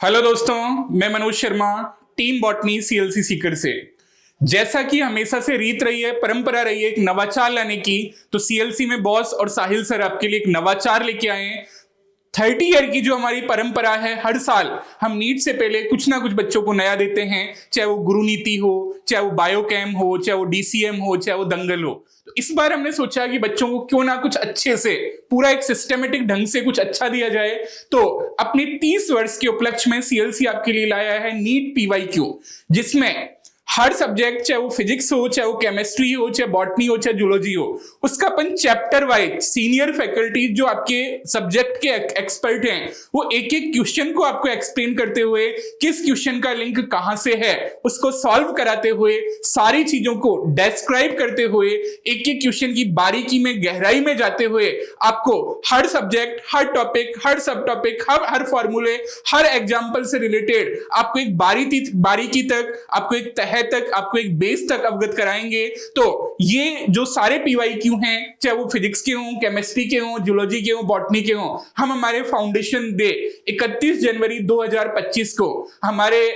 Hello दोस्तों, मैं Manoj Sharma, team botany CLC Sikar से। जैसा कि हमेशा से रीत रही है, परंपरा रही है एक नवाचार लाने की, तो सीएलसी में बॉस और साहिल सर आपके लिए एक नवाचार लेके आए हैं। 30 ईयर की जो हमारी परंपरा है, हर साल हम नीट से पहले कुछ ना कुछ बच्चों को नया देते हैं, चाहे वो गुरु नीति हो, चाहे वो बायोकेम हो, चाहे वो डीसीएम हो, चाहे वो दंगल हो। तो इस बार हमने सोचा कि बच्चों को क्यों ना कुछ अच्छे से, पूरा एक सिस्टमेटिक ढंग से कुछ अच्छा दिया जाए। तो अपने 30 वर्ष के उपलक्ष्य में सीएलसी आपके लिए लाया है नीट पीवाईक्यू, जिसमें हर सब्जेक्ट, चाहे वो फिजिक्स हो, चाहे वो केमिस्ट्री हो, चाहे बॉटनी हो, चाहे जूलॉजी हो, उसका अपन चैप्टर वाइज सीनियर फैकल्टी जो आपके सब्जेक्ट के एक्सपर्ट हैं, वो एक एक क्वेश्चन को आपको एक्सप्लेन करते हुए, किस क्वेश्चन का लिंक कहां से है उसको सॉल्व कराते हुए, सारी चीजों को डिस्क्राइब करते हुए, एक एक क्वेश्चन की बारीकी में, गहराई में जाते हुए आपको हर सब्जेक्ट, हर टॉपिक, हर सब टॉपिक, हर फॉर्मूले, हर एग्जाम्पल से रिलेटेड आपको एक बारीकी तक, आपको एक तह तक, आपको एक बेस तक अवगत कराएंगे। तो ये जो सारे पीवाईक्यू हैं, चाहे वो फिजिक्स के हों, केमिस्ट्री के हों, जूलॉजी के हों, बॉटनी के हों, हम हमारे फाउंडेशन डे 31 जनवरी 2025 को, हमारे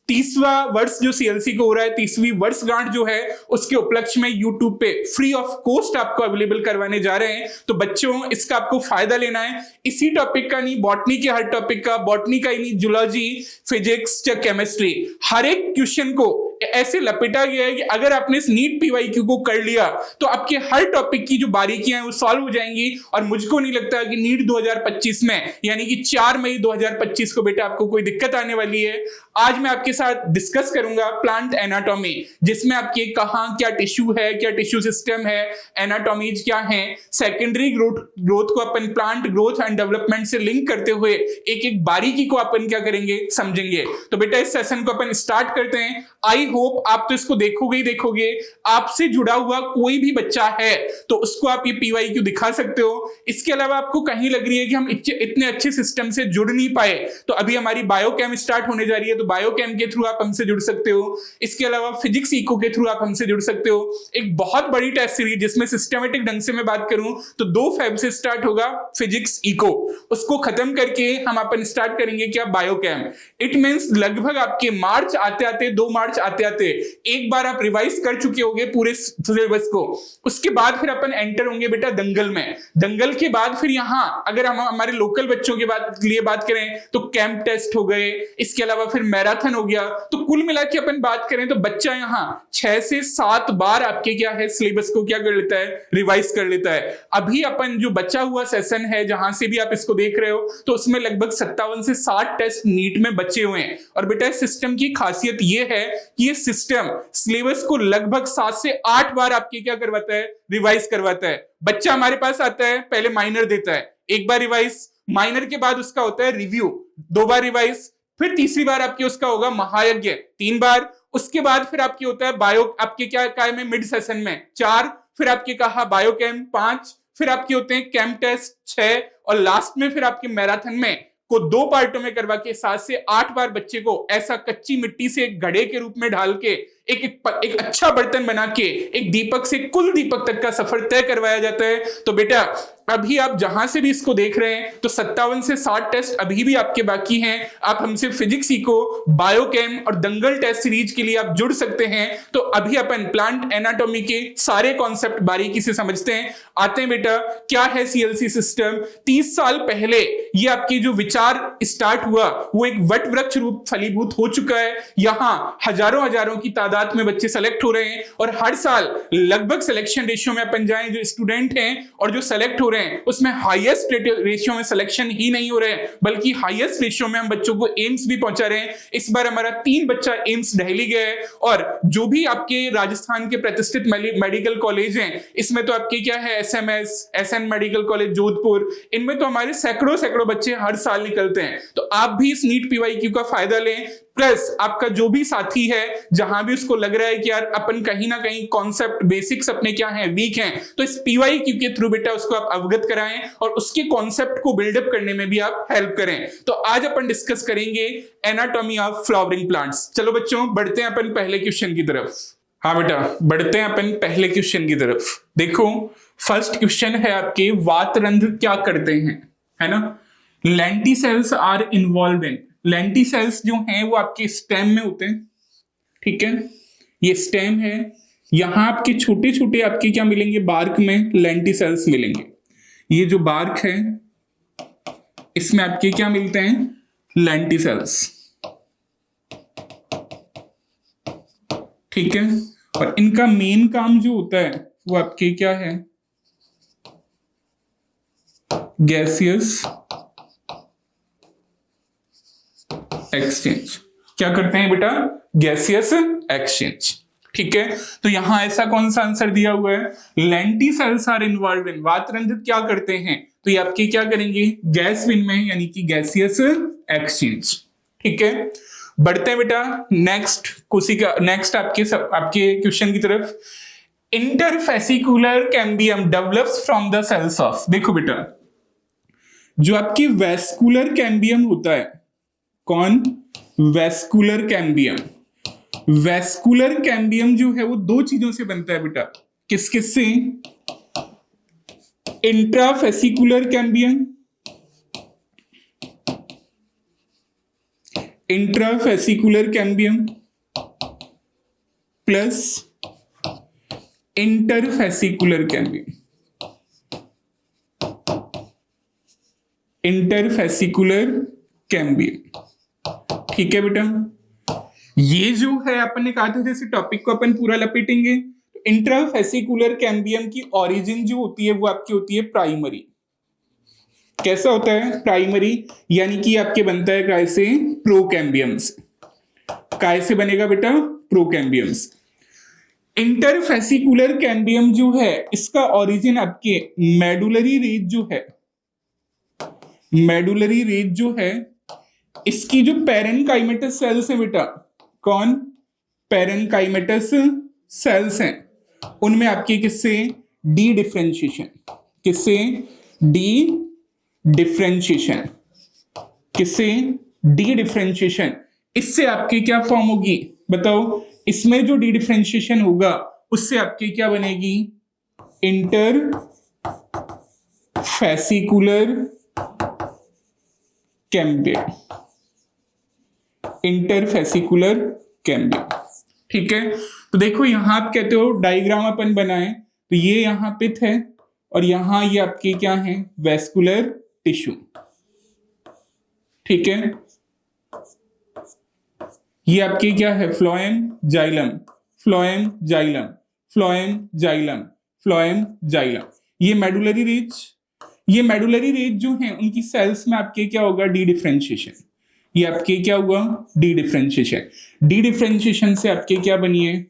30वां वर्ष जो सीएलसी को हो रहा है, 30वीं वर्षगांठ जो है, उसके उपलक्ष्य में यूट्यूब पे फ्री ऑफ कॉस्ट आपको अवेलेबल करवाने जा रहे हैं। तो बच्चों, इसका आपको फायदा लेना है। इसी टॉपिक का नहीं, बॉटनी के हर टॉपिक का, बॉटनी का ही नहीं, जूलॉजी, फिजिक्स या केमिस्ट्री, हर एक क्वेश्चन को ऐसे लपेटा गया है कि अगर आपने इस नीट पीवाईक्यू को कर लिया तो आपके हर टॉपिक की जो बारीकियां हैं वो सॉल्व हो जाएंगी। और मुझको नहीं लगता कि नीट 2025 में, यानी कि 4 मई 2025 को बेटा आपको कोई दिक्कत आने वाली है। आज मैं आपके साथ डिस्कस करूंगा प्लांट एनाटॉमी, जिसमें आपके कहां क्या टिश्यू है, क्या टिश्यू सिस्टम है, एनाटॉमीज क्या है, सेकेंडरी ग्रोथ को अपन प्लांट ग्रोथ एंड डेवलपमेंट से लिंक करते हुए एक एक बारीकी को अपन क्या करेंगे, समझेंगे। तो बेटा इस सेशन को अपन स्टार्ट करते हैं। आई होप आप तो इसको देखोगे ही देखोगे। आपसे जुड़ा हुआ कोई भी बच्चा है तो उसको आप ये पीवाईक्यू दिखा सकते हो। इसके अलावा आपको कहीं लग रही है कि हम इतने अच्छे सिस्टम से जुड़ नहीं पाए, तो अभी हमारी बायोकेम स्टार्ट होने जा रही है, तो बायोकेम के थ्रू आप हमसे जुड़ सकते हो। इसके अलावा फिजिक्स इको के थ्रू आप हमसे जुड़ सकते हो। एक बहुत बड़ी टेस्ट सीरीज जिसमें सिस्टमेटिक ढंग से मैं बात करूं तो 2 फेब से स्टार्ट होगा फिजिक्स इको, उसको खत्म करके हम अपन स्टार्ट करेंगे क्या, बायोकेम। इट मींस लगभग आपके मार्च आते आते, 2 मार्च आते आते एक बार आप रिवाइज कर चुके होंगे पूरे सिलेबस को। उसके बाद फिर अपन एंटर होंगे बेटा दंगल में। दंगल के बाद फिर यहां अगर हम हमारे लोकल बच्चों के लिए बात करें तो कैंप टेस्ट हो गए, इसके अलावा फिर मैराथन हो गया। तो कुल मिला के अपन बात करें तो बच्चा यहां 6 से 7 बार आपके क्या है, सिलेबस को क्या कर लेता है, रिवाइज कर लेता है। अभी अपन जो बचा हुआ सेशन है, जहां से भी आप इसको देख रहे हो, तो उसमें लगभग 57 से 60 टेस्ट नीट में बचे हुए हैं। और बेटा इस सिस्टम की खासियत यह है कि ये सिस्टम सिलेबस को लगभग 7 से 8 बार आपके क्या करवाता है, रिवाइज करवाता है। बच्चा हमारे पास आता है, पहले माइनर देता है, एक बार रिवाइज, माइनर के बाद उसका होता है रिव्यू, 2 बार रिवाइज, फिर तीसरी बार आपके उसका होगा महायज्ञ, 3 बार, उसके बाद फिर आपके होता है बायो, आपके क्या काय में मिड सेशन में 4, फिर आपके कहा बायोकेम 5, फिर आपके होते हैं कैंप टेस्ट 6, और लास्ट में फिर आपके मैराथन में को 2 पार्टों में करवा के 7 से 8 बार बच्चे को ऐसा कच्ची मिट्टी से एक घड़े के रूप में ढाल के एक अच्छा बर्तन बना के एक दीपक से कुल दीपक तक का सफर तय करवाया जाता है। तो बेटा अभी आप जहां से भी इसको देख रहे हैं तो 57 से 60 टेस्ट अभी भी आपके बाकी हैं। आप हमसे फिजिक्स इको, बायोकेम और दंगल टेस्ट सीरीज के लिए आप जुड़ सकते हैं। तो अभी अपन प्लांट एनाटॉमी के सारे कॉन्सेप्ट बारीकी से समझते हैं। आते हैं बेटा, क्या है सीएलसी सिस्टम। 30 साल पहले ये आपकी जो विचार स्टार्ट हुआ वो एक वट वृक्ष रूप फलीभूत हो चुका है। यहां हजारों की तादाद में बच्चे सेलेक्ट हो रहे हैं, और हर साल लगभग सिलेक्शन रेशियो में अपन जाएं, जो स्टूडेंट हैं और जो सेलेक्ट हो रहे हैं उसमें हाईएस्ट रेशियो में सिलेक्शन ही नहीं हो रहे हैं, बल्कि हाईएस्ट रेशियो में हम बच्चों को एम्स भी पहुंचा रहे हैं। इस बार हमारा 3 बच्चा एम्स दिल्ली गया है। और जो भी आपके राजस्थान के प्रतिष्ठित मेडिकल कॉलेज हैं, इसमें तो आपके क्या है, SMS, SN medical college Jodhpur, इनमें तो हमारे सैकड़ों बच्चे हर साल निकलते हैं। तो आप भी इस नीट पीवाईक्यू का फायदा लें। प्लस आपका जो भी साथी है, जहां भी उसको लग रहा है कि यार अपन कहीं ना कहीं कॉन्सेप्ट बेसिक्स अपने क्या हैं, वीक हैं, तो इस पीवाईक्यू के थ्रू बेटा उसको आप अवगत कराएं और उसके कॉन्सेप्ट को बिल्डअप करने में भी आप हेल्प करें। तो आज अपन डिस्कस करेंगे एनाटॉमी ऑफ फ्लावरिंग प्लांट्स। चलो बच्चों, बढ़ते हैं अपन पहले क्वेश्चन की तरफ। हाँ बेटा, बढ़ते हैं अपन पहले क्वेश्चन की तरफ। देखो, फर्स्ट क्वेश्चन है आपके, वातरंध्र क्या करते हैं, है ना। Lenticels are involve in, lenticels जो हैं वो आपके स्टेम में होते हैं, ठीक है, ये स्टेम है। यहां आपके छोटे छोटे आपके क्या मिलेंगे, बार्क में लेंटिसेल्स मिलेंगे। ये जो बार्क है इसमें आपके क्या मिलते हैं, लेंटिसेल्स, ठीक है। और इनका मेन काम जो होता है वो आपके क्या है, गैसियस एक्सचेंज। क्या करते हैं बेटा, गैसियस एक्सचेंज, ठीक है। तो यहां ऐसा कौन सा आंसर दिया हुआ है, लेंटिसेल्स आर इन्वॉल्व इन, वातरंध्र क्या करते हैं, तो ये आपके क्या करेंगे, गैस विनिमय यानी कि गैसियस एक्सचेंज, ठीक है। बढ़ते हैं बेटा नेक्स्ट कोशिका, नेक्स्ट आपके क्वेश्चन की तरफ। Interfascicular cambium develops from the cells of, देखो बेटा जो आपकी वेस्कुलर कैम्बियम होता है, कौन, वेस्कुलर कैम्बियम। वेस्कुलर कैम्बियम जो है वो दो चीजों से बनता है बेटा, किस किस से, intrafascicular cambium, intrafascicular cambium plus interfascicular cambium, interfascicular cambium, ठीक है बेटा। ये जो है अपन ने कहा था जैसे टॉपिक को अपन पूरा लपेटेंगे, इंट्राफेसिकुलर कैम्बियम की ओरिजिन जो होती है वो आपकी होती है प्राइमरी। कैसा होता है, प्राइमरी, यानी कि आपके बनता है काय से, प्रोकैम्बियम से। काय से बनेगा बेटा, प्रोकैम्बियम से। इंटरफेसिकुलर कैम्बियम जो है इसका ओरिजिन आपके मेडुलरी रेज जो है, मेडुलरी रेज जो है इसकी जो पैरेनकाइमेटस सेल्स है बेटा, कौन, पैरेनकाइमेटस सेल्स हैं, उनमें आपके किससे, डी डिफरेंशिएशन, किससे, डी डिफरेंशिएशन, किससे, डी डिफरेंशिएशन। इससे आपकी क्या फॉर्म होगी बताओ, इसमें जो डी डिफरेंशिएशन होगा उससे आपकी क्या बनेगी, इंटरफेसिकुलर कैम्बियम, इंटरफेसिकुलर कैम्बियम, ठीक है। तो देखो यहां आप कहते हो डायग्राम अपन बनाए, तो ये यहां पित्त है और यहां ये आपके क्या है, वेस्कुलर टिश्यू, ठीक है। ये आपके क्या है, phloem xylem, phloem xylem, phloem xylem, phloem xylem. ये मेडुलरी रेज, ये मेडुलरी रेज जो है उनकी सेल्स में आपके क्या होगा, डी डिफरेंशिएशन। ये आपके क्या हुआ, डी डिफरेंशिएशन। डी डिफरेंशिएशन से आपके क्या बनी है,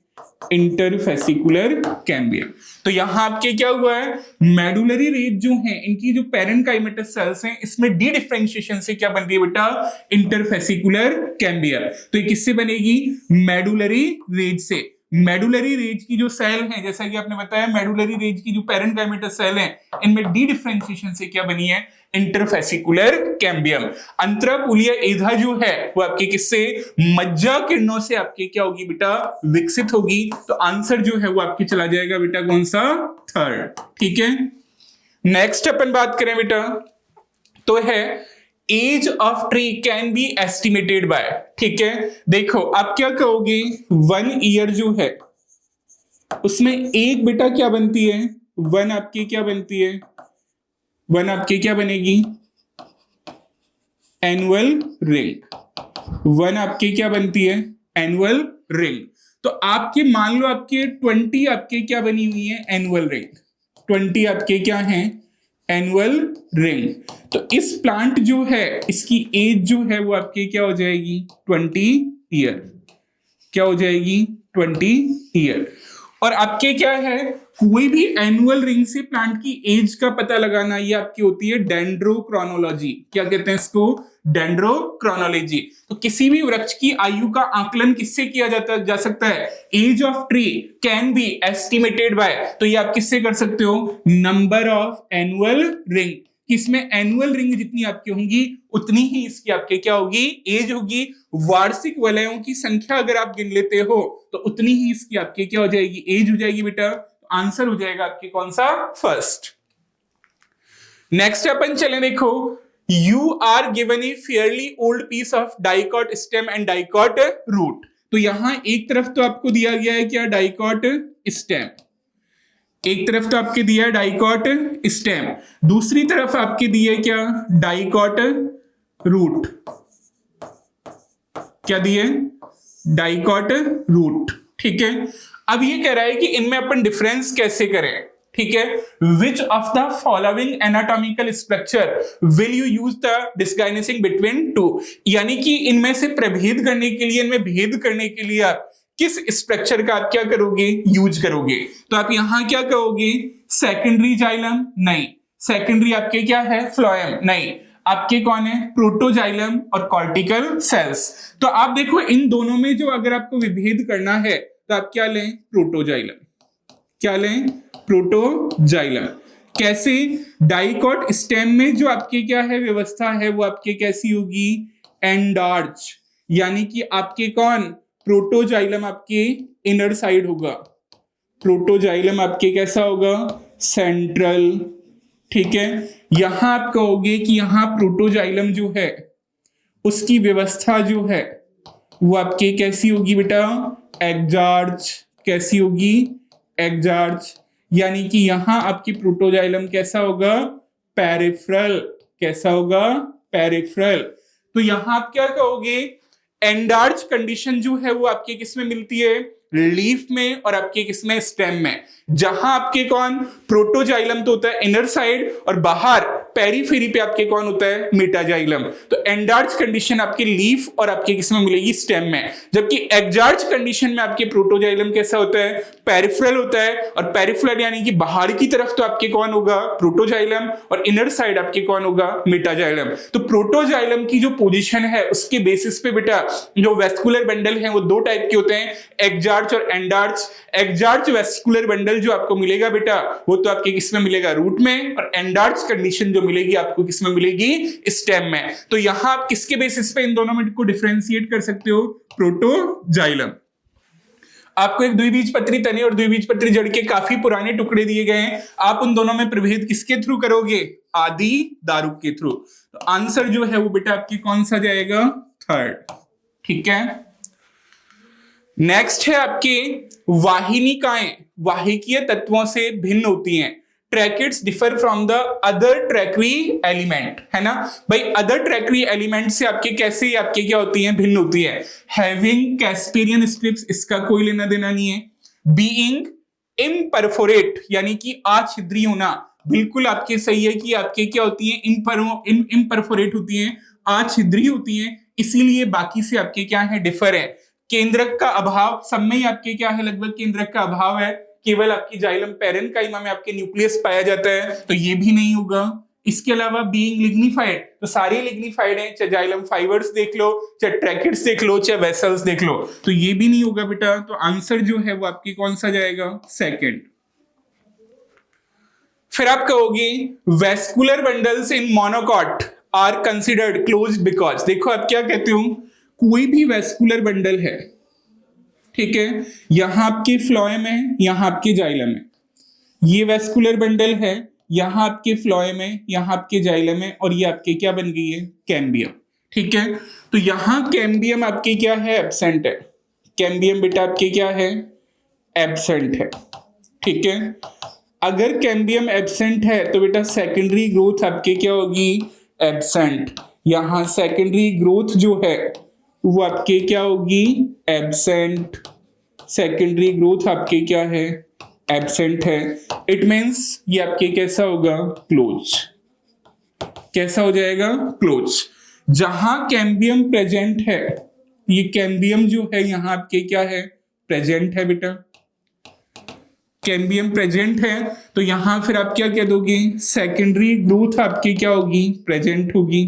इंटरफेसिकुलर कैम्बियम। तो यहां आपके क्या हुआ है, मेडुलरी रेज जो है इनकी जो पैरेनकाइमेटस सेल्स हैं इसमें डी डिफरेंशिएशन से क्या बन रही है बेटा, इंटरफेसिकुलर कैम्बियम। तो ये किससे बनेगी, मेडुलरी रेज से। मेडुलरी रेज की जो सेल है, जैसा कि आपने बताया मेडुलरी रेज की जो पैरेनकाइमेटस सेल है इनमें डी डिफरेंशिएशन से क्या बनी है, इंटरफेसिकुलर कैम्बियम। अंतरापुलीय एधा जो है वो आपके किससे, मज्जा किरणों से आपके क्या होगी बेटा, विकसित होगी। तो आंसर जो है वो आपके चला जाएगा बेटा कौन सा, थर्ड, ठीक है। नेक्स्ट अपन बात करें बेटा तो है age of tree can be estimated by, ठीक है। देखो आप क्या कहोगे, 1 ईयर जो है उसमें एक बेटा क्या बनती है, 1 आपकी क्या बनती है, 1 आपकी क्या बनेगी, एनुअल रिंग। 1 आपकी क्या बनती है, एनुअल रिंग। तो आपके मान लो आपके 20 आपके क्या बनी हुई है, एनुअल रिंग। 20 आपके क्या हैं, एनुअल रिंग। तो इस प्लांट जो है इसकी एज जो है वो आपके क्या हो जाएगी, 20 ईयर। क्या हो जाएगी, 20 ईयर। और आपके क्या है, कोई भी एनुअल रिंग से प्लांट की एज का पता लगाना, ये आपकी होती है डेंड्रोक्रोनोलॉजी। क्या कहते हैं इसको, डेंड्रोक्रोनोलॉजी। तो किसी भी वृक्ष की आयु का आकलन किससे किया जा सकता है, age of tree can be estimated by, तो ये आप किससे कर सकते हो, नंबर ऑफ एनुअल रिंग। इसमें एनुअल रिंग जितनी आपकी होंगी उतनी ही इसकी आपके क्या होगी, एज होगी। वार्षिक वलयों की संख्या अगर आप गिन लेते हो तो उतनी ही इसकी आपके क्या हो जाएगी, एज हो जाएगी बेटा। आंसर हो जाएगा आपके कौन सा, फर्स्ट। नेक्स्ट अपन चले देखो, you are given a fairly old piece of dicot stem and dicot root. तो यहां एक तरफ तो आपको दिया गया है क्या, डाइकॉट स्टेम, एक तरफ तो आपके दिया है डाइकॉट स्टेम, दूसरी तरफ आपके दिए क्या, डाइकॉट रूट। क्या दिए, डाइकॉट रूट। ठीक है, अब ये कह रहा है कि इनमें अपन डिफरेंस कैसे करें। ठीक है, which of the following anatomical structure will you use the distinguishing between two, यानी कि इनमें से प्रभेद करने के लिए, इनमें भेद करने के लिए आप किस स्ट्रक्चर का आप क्या करोगे, यूज करोगे। तो आप यहां क्या कहोगे, सेकेंडरी जाइलम नहीं, सेकेंडरी आपके क्या है, फ्लोएम नहीं, आपके कौन है, प्रोटोजाइलम और कॉर्टिकल सेल्स। तो आप देखो इन दोनों में जो अगर आपको विभेद करना है तो आप क्या लें, प्रोटोजाइलम। क्या लें, प्रोटोजाइलम। कैसे, डाइकॉट स्टेम में जो आपके क्या है व्यवस्था है वो आपके कैसी होगी, एंडार्च, यानी कि आपके कौन, प्रोटोजाइलम आपके इनर साइड होगा, प्रोटोजाइलम आपके कैसा होगा, सेंट्रल। ठीक है, यहां आप कहोगे कि यहां प्रोटोजाइलम जो है उसकी व्यवस्था जो है वो आपके कैसी होगी बेटा, एक्जार्च। कैसी होगी, एक्जार्च, यानी कि यहां आपकी प्रोटोजाइलम कैसा होगा, पेरिफेरल। कैसा होगा, पेरिफेरल। तो यहां आप क्या कहोगे, एंडार्च कंडीशन जो है वो आपके किस में मिलती है, लीफ में, और आपके किसमें, स्टेम में। जहां आपके कौन, प्रोटोजाइलम तो होता है इनर साइड और बाहर पेरीफेरी पे आपके कौन होता है, मेटाजाइलम। तो एंडार्च कंडीशन आपके लीफ और आपके किसमें मिलेगी, स्टेम में। जबकि एक्जार्च कंडीशन में आपके प्रोटोजाइलम कैसा होता है, पेरिफेरल होता है, और पेरिफेरल यानी कि बाहर की तरफ तो आपके कौन होगा, प्रोटोजाइलम, और इनर साइड आपके कौन होगा, मेटाजाइलम। तो प्रोटोजाइलम की जो पोजीशन है उसके बेसिस पे बेटा जो वेस्कुलर बंडल है वो दो टाइप के होते हैं, एक्जार्च और एंडार्च। एक्जार्च वेस्कुलर बंडल जो आपको मिलेगा बेटा वो तो आपके किसमें मिलेगा, रूट में, और एंडार्च कंडीशन जो मिलेगी आपको किसमें मिलेगी, स्टेम में। तो यहां आप किसके बेसिस पे इन दोनों में को डिफरेंशिएट कर सकते हो, प्रोटोजाइलम। आपको एक द्विबीजपत्री तने और द्विबीजपत्री जड़ के काफी पुराने टुकड़े दिए गए हैं, आप उन दोनों में प्रभेद किसके थ्रू करोगे, आदि दारुक के थ्रू। तो आंसर जो है वो बेटा आपकी कौन सा जाएगा, थर्ड। ठीक है, नेक्स्ट है आपके वाहिनिकाएं वाहिकीय तत्वों से भिन्न होती हैं। Tracheids differ from the other tracheary element, है ना भाई, अदर ट्रैक्वी एलिमेंट से आपके कैसे आपके क्या होती हैं, भिन्न होती है। हैविंग कैस्पेरियन स्ट्रिप्स, इसका कोई लेना देना नहीं है। बीइंग इम्परफोरेट, यानी कि अछिद्रीय होना, बिल्कुल आपके सही है कि आपके क्या होती है, इम्परफोरेट होती है, अछिद्रीय होती है, इसीलिए बाकी से आपके क्या है, डिफर है। केंद्रक का अभाव, सब में ही आपके क्या है, लगभग केंद्रक का अभाव है, केवल आपकी जाइलम पैरेन्काइमा में आपके न्यूक्लियस पाया जाता है, तो ये भी नहीं होगा। इसके अलावा बीइंग लिग्निफाइड, तो सारे लिग्निफाइड हैं, चाहे जाइलम फाइबर्स देख लो, चाहे ट्रैकिड्स देख लो, चाहे वेसल्स देख लो, तो ये भी नहीं होगा बेटा। तो आंसर जो है वो आपकी कौन सा जाएगा, सेकंड। फिर आप कहोगे vascular bundles in monocot are considered closed because, देखो आप क्या कहते हो, कोई भी वेस्कुलर बंडल है, ठीक है, यहां आपके फ्लोएम है, यहां आपके जाइलम है, ये वेस्कुलर बंडल है, यहां आपके फ्लोएम है, यहां आपके जाइलम है, और ये आपके क्या बन गई है, कैम्बियम। ठीक है, तो यहां कैम्बियम आपके क्या है, एब्सेंट है, कैम्बियम बेटा आपके क्या है, एब्सेंट है। ठीक है, अगर कैम्बियम एब्सेंट है तो बेटा सेकेंडरी ग्रोथ आपके क्या होगी, एब्सेंट। यहां सेकेंडरी ग्रोथ जो है वो आपके क्या होगी, एब्सेंट। सेकेंडरी ग्रोथ आपके क्या है, एब्सेंट है। इट मींस ये आपके कैसा होगा, क्लोज। कैसा हो जाएगा, क्लोज। जहां कैम्बियम प्रेजेंट है, ये कैम्बियम जो है यहां आपके क्या है, प्रेजेंट है बेटा, कैम्बियम प्रेजेंट है, तो यहां फिर आप क्या कह दोगे, सेकेंडरी ग्रोथ आपकी क्या होगी, प्रेजेंट होगी।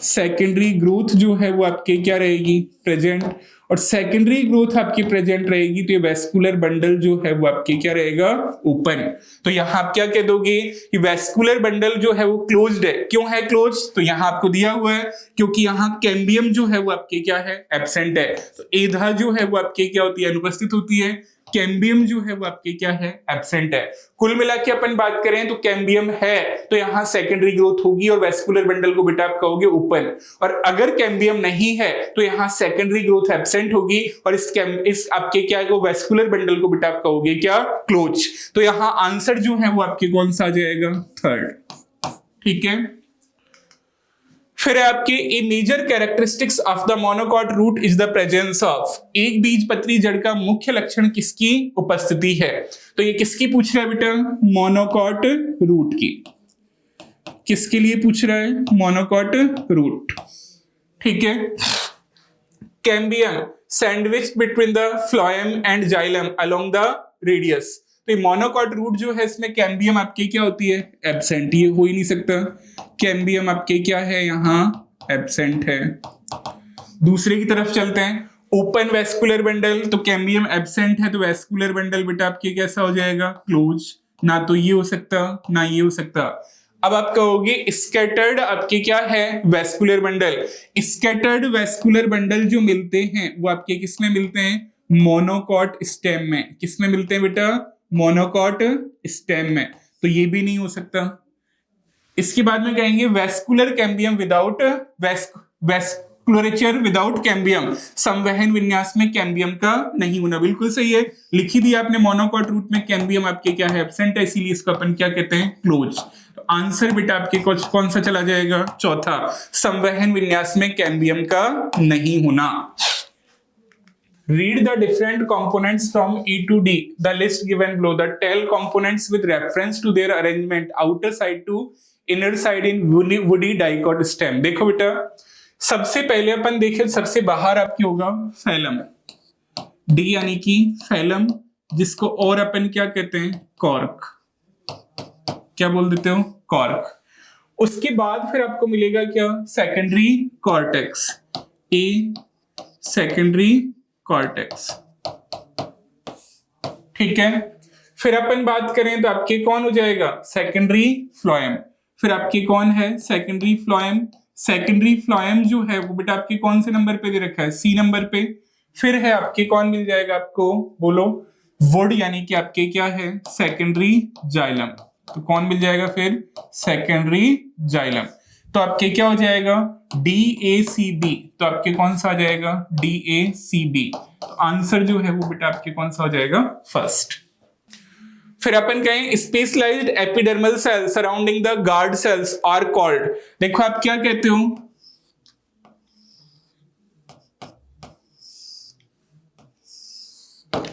सेकेंडरी ग्रोथ जो है वो आपके क्या रहेगी, प्रेजेंट, और सेकेंडरी ग्रोथ आपकी प्रेजेंट रहेगी, तो ये वेस्कुलर बंडल जो है वो आपके क्या रहेगा, ओपन। तो यहां आप क्या कह दोगे कि वेस्कुलर बंडल जो है वो क्लोज्ड है। क्यों है क्लोज, तो यहां आपको दिया हुआ है क्योंकि यहां कैम्बियम जो है वो आपके क्या है, एब्सेंट है। तो एधा जो है वो आपके क्या होती है, अनुपस्थित होती है। कैम्बियम जो है वो आपके क्या है, एब्सेंट है। कुल मिला के अपन बात करें तो कैम्बियम है तो यहाँ सेकेंडरी ग्रोथ होगी और वेस्कुलर बंडल को बेटा आप कहोगे ओपन, और अगर कैम्बियम नहीं है तो यहाँ सेकेंडरी ग्रोथ एब्सेंट होगी और इस आपके क्या है वेस्कुलर बंडल को बेटा आप कहोगे क्या, क्लोज। तो यहाँ आंसर जो है वो आपके कौन सा आ जाएगा, थर्ड। ठीक है, फिर है आपके a major characteristics of the monocot root is the presence of, एक बीजपत्री जड़ का मुख्य लक्षण किसकी उपस्थिति है। तो ये किसकी पूछ रहा है बेटा, मोनोकॉट रूट की। किसके लिए पूछ रहा है, मोनोकॉट रूट। ठीक है, cambium sandwich between the phloem and xylem along the radius. तो मोनोकॉट रूट जो है इसमें कैम्बियम आपके क्या होती है, एब्सेंट। ये हो ही नहीं सकता, कैम्बियम आपके क्या है, यहाँ एब्सेंट है। दूसरे की तरफ चलते हैं, ओपन वेस्कुलर बंडल, तो कैम्बियम एब्सेंट है तो वेस्कुलर बंडल बेटा आपके कैसा हो जाएगा, क्लोज। ना तो ये हो सकता ना ये हो सकता। अब आप कहोगे स्कैटर्ड आपके क्या है, vascular bundle. Scattered vascular bundle जो मिलते हैं वो आपके किसमें मिलते हैं, मोनोकॉट स्टेम में। किसमें मिलते हैं बेटा, मोनोकॉट स्टेम में। तो ये भी नहीं हो सकता। इसके बाद में कहेंगे vascular cambium without vasculature without cambium, संवहन विन्यास में कैम्बियम का नहीं होना। बिल्कुल सही है, लिखी दिया आपने मोनोकॉट रूट में कैम्बियम आपके क्या है, एब्सेंट है, इसीलिए इसको अपन क्या कहते हैं, क्लोज। तो आंसर बेटा आपके कौन सा चला जाएगा, चौथा, संवहन विन्यास में कैम्बियम का नहीं होना। Read the different components from E to D. The list given below. The tell components with reference to their arrangement, outer side to inner side in woody dicot stem. देखो बेटा, सबसे पहले अपन देखें, सबसे बाहर आपकी होगा फैलम, डी यानी कि फैलम, जिसको और अपन क्या कहते हैं, कॉर्क। क्या बोल देते हो, कॉर्क। उसके बाद फिर आपको मिलेगा क्या, secondary cortex, a secondary cortex. ठीक है, फिर अपन बात करें तो आपके कौन हो जाएगा, सेकेंडरी फ्लोएम। फिर आपके कौन है, सेकेंडरी फ्लोएम। सेकेंडरी फ्लोएम जो है वो बेटा आपके कौन से नंबर पे दे रखा है, सी नंबर पे। फिर है आपके कौन मिल जाएगा आपको, बोलो, वुड यानी कि आपके क्या है, सेकेंडरी जाइलम। तो कौन मिल जाएगा फिर, सेकेंडरी जाइलम। तो आपके क्या हो जाएगा, DACB। तो आपके कौन सा आ जाएगा, DACB। तो आंसर जो है वो बेटा आपके कौन सा हो जाएगा, फर्स्ट। फिर अपन कहें specialized epidermal cells surrounding the guard cells are called. देखो आप क्या कहते हो,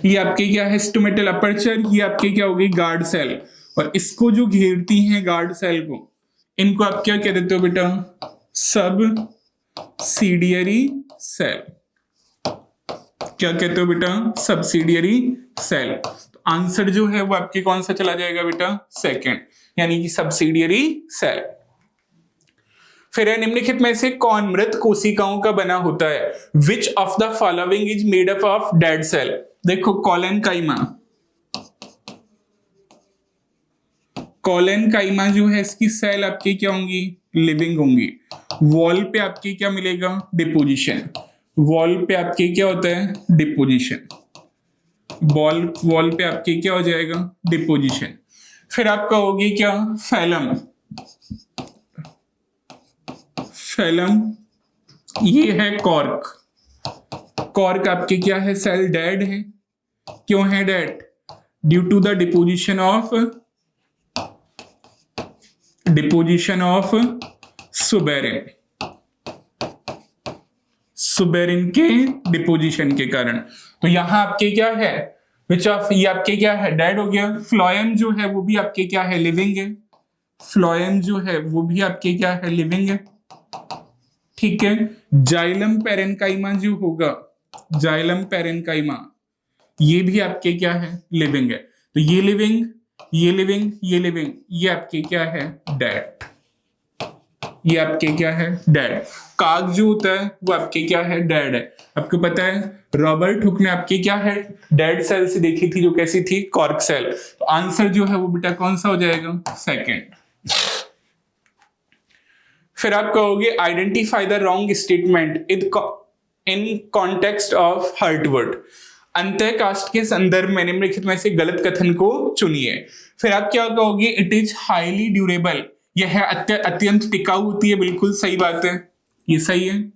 ये आपके क्या है, स्टोमेटल अपर्चर, ये आपके क्या होगी, गार्ड सेल। और इसको जो घेरती हैं गार्ड सेल को, इनको आप क्या कह देते हो बेटा, सब सीडियरी सेल। क्या कहते हो बेटा, सब्सिडियरी सेल। तो आंसर जो है वो आपके कौन सा चला जाएगा बेटा, सेकंड, यानी कि सब्सिडियरी सेल। फिर है निम्नलिखित में से कौन मृत कोशिकाओं का बना होता है, which of the following is made up of dead cell. देखो कॉलेनकाइमा, कॉलेनकाइमा जो है इसकी सेल आपकी क्या होंगी, लिविंग होंगी। वॉल पे आपकी क्या मिलेगा, डिपोजिशन। वॉल पे आपके क्या होता है, डिपोजिशन। वॉल पे आपके क्या हो जाएगा, डिपोजिशन। फिर आप कहोगे क्या, फैलम। फैलम ये है कॉर्क। कॉर्क आपके क्या है, सेल डेड है। क्यों है dead, due to the deposition of suberin. Suberin के डिपोजिशन के कारण। तो यहां आपके क्या है, विच ऑफ, ये आपके क्या है, डेड हो गया। फ्लोएम जो है वो भी आपके क्या है, लिविंग है। फ्लोएम जो है वो भी आपके क्या है, लिविंग है। ठीक है, जाइलम पेरेन्काइमा जो होगा, जाइलम पेरेन्काइमा, ये भी आपके क्या है, लिविंग है। तो ये लिविंग, ये लिविंग, ये लिविंग, ये आपके क्या है, डेड। ये आपके क्या है, डेड। काग जो होता है वो आपके क्या है, डेड है। आपको पता है रॉबर्ट हुक ने आपके क्या है, डेड सेल से देखी थी, जो कैसी थी, कॉर्क सेल। तो आंसर जो है वो बेटा कौन सा हो जाएगा, सेकंड। फिर आप कहोगे identify the wrong statement in context of heartwood. अंतः कास्ट के संदर्भ में निम्नलिखित में से गलत कथन को चुनिए। फिर आप क्या कहोगे, इट इज हाईली ड्यूरेबल, यह अत्यंत टिकाऊ होती है, बिल्कुल सही बात है, ये सही है।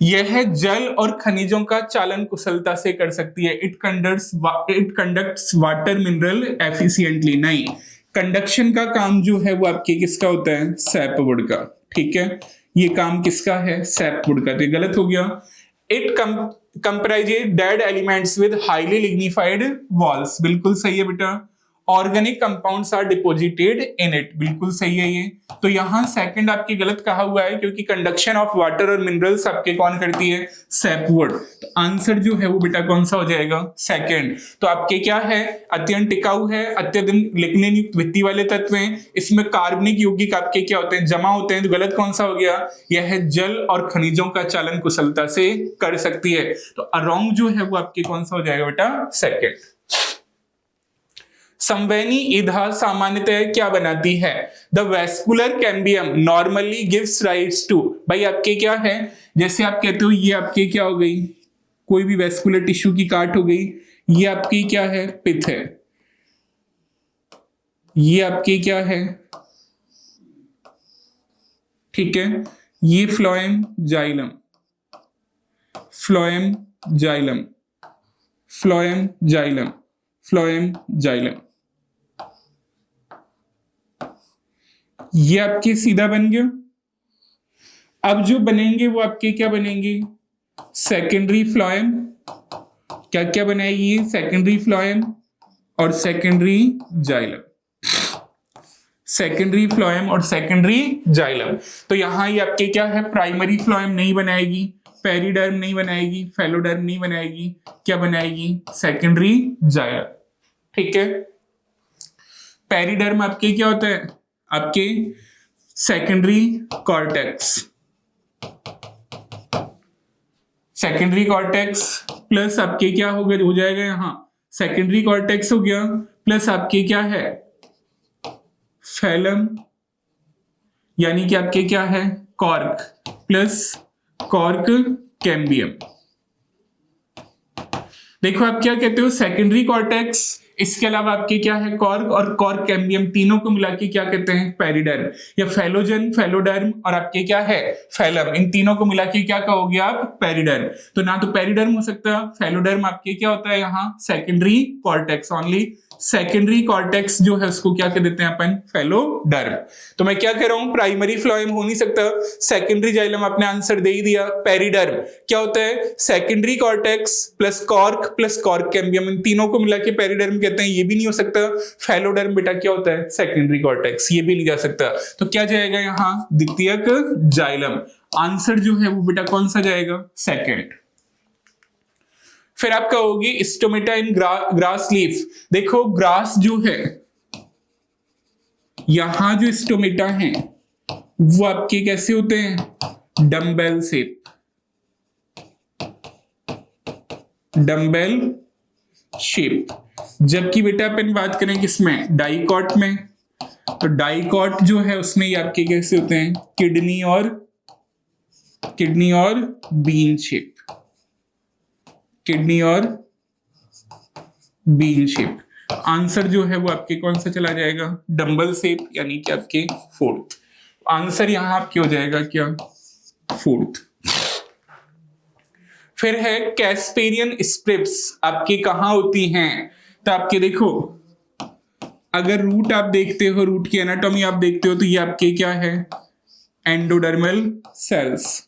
यह जल और खनिजों का चालन कुशलता से कर सकती है, it conducts water mineral efficiently, नहीं, कंडक्शन का काम जो है वो आपके किसका होता है, सैपवुड का, ठीक है, ये काम किसका है, सैपवुड का, तो ये गलत हो गया। It comprises dead elements with highly lignified walls, बिल्कुल सही है बेटा। Organic compounds are deposited in it, बिल्कुल सही है ये। तो यहां सेकंड आपके गलत कहा हुआ है, क्योंकि कंडक्शन ऑफ वाटर और मिनरल्स आपके कौन करती है, सैपवुड। तो आंसर जो है वो बेटा कौन सा हो जाएगा, सेकंड। तो आपके क्या है, अत्यंत टिकाऊ है, अत्यधिक लिग्निन युक्त भित्ति वाले तत्व हैं, इसमें कार्बनिक यौगिक आपके क्या होते हैं, जमा होते हैं, तो गलत कौन सा हो गया, यह जल और खनिजों का चालन कुशलता से कर सकती है। तो रॉन्ग जो है वो आपके कौन सा हो जाएगा बेटा, सेकंड। संवैनी इधा सामान्यतः क्या बनाती है, the vascular cambium normally gives rise to, भाई आपके क्या है, जैसे आप कहते हो ये आपके क्या हो गई, कोई भी वेस्कुलर टिश्यू की काट हो गई, ये आपकी क्या है, पिथ है, ये आपकी क्या है, ठीक है, ये phloem xylem, phloem xylem, phloem xylem, phloem xylem, ये आपके सीधा बन गया। अब जो बनेंगे वो आपके क्या बनेंगे, सेकेंडरी फ्लोएम, क्या क्या बनाएगी, सेकेंडरी फ्लोएम और सेकेंडरी जाइलम, सेकेंडरी फ्लोएम और सेकेंडरी जाइलम। तो यहां ये आपके क्या है, प्राइमरी फ्लोएम नहीं बनाएगी, पेरिडर्म नहीं बनाएगी, फेलोडर्म नहीं बनाएगी, क्या बनाएगी, सेकेंडरी जाइलम, ठीक है। पेरिडर्म आपके क्या होता है, आपके secondary cortex, secondary cortex plus आपके क्या हो गया, हो जाएगा यहां सेकेंडरी कॉर्टेक्स हो गया, प्लस आपके क्या है, फैलम, यानी कि आपके क्या है, कॉर्क, प्लस कॉर्क कैम्बियम। देखो आप क्या कहते हो, सेकेंडरी कॉर्टेक्स, इसके अलावा आपके क्या है, कॉर्क और कॉर्क कैम्बियम, तीनों को मिला के क्या कहते हैं, पेरिडर्म, या फेलोजन, फेलोडर्म और आपके क्या है, फैलम, इन तीनों को मिला के क्या कहोगे आप, पेरिडर्म। तो ना तो पेरिडर्म हो सकता, फेलोडर्म आपके क्या होता है यहाँ, secondary cortex, only secondary cortex जो है उसको क्या कह देते हैं अपन, फेलोडर्म। तो मैं क्या कह रहा हूं, प्राइमरी फ्लोएम हो नहीं सकता, सेकेंडरी जाइलम आपने आंसर दे ही दिया, पेरिडर्म क्या होता है, secondary cortex plus cork cambium, इन तीनों को मिला के पेरिडर्म कहते हैं, ये भी नहीं हो सकता। फेलोडर्म बेटा क्या होता है, सेकेंडरी कॉर्टेक्स, ये भी नहीं जा सकता। तो क्या जाएगा यहाँ, द्वितीयक जाइलम, आंसर जो है वो बेटा कौन सा जाएगा, सेकेंड। फिर आप कहोगे स्टोमेटा इन ग्रास लीफ, देखो ग्रास जो है, यहां जो स्टोमेटा है वो आपके कैसे होते हैं, डम्बेल शेप, डम्बेल शेप। जबकि बेटा अपन बात करें किसमें, डाइकॉट में, तो डाइकॉट जो है उसमें ये आपके कैसे होते हैं, किडनी और बीन शेप, किडनी और बीन शेप। आंसर जो है वो आपके कौन सा चला जाएगा, डंबल शेप, यानी कि आपके फोर्थ। आंसर यहां आपके हो जाएगा क्या, फोर्थ। फिर है कैस्पेरियन स्ट्रिप्स आपकी कहां होती हैं, तो आपके देखो अगर रूट आप देखते हो, रूट की एनाटॉमी आप देखते हो, तो ये आपके क्या है, एंडोडर्मल सेल्स,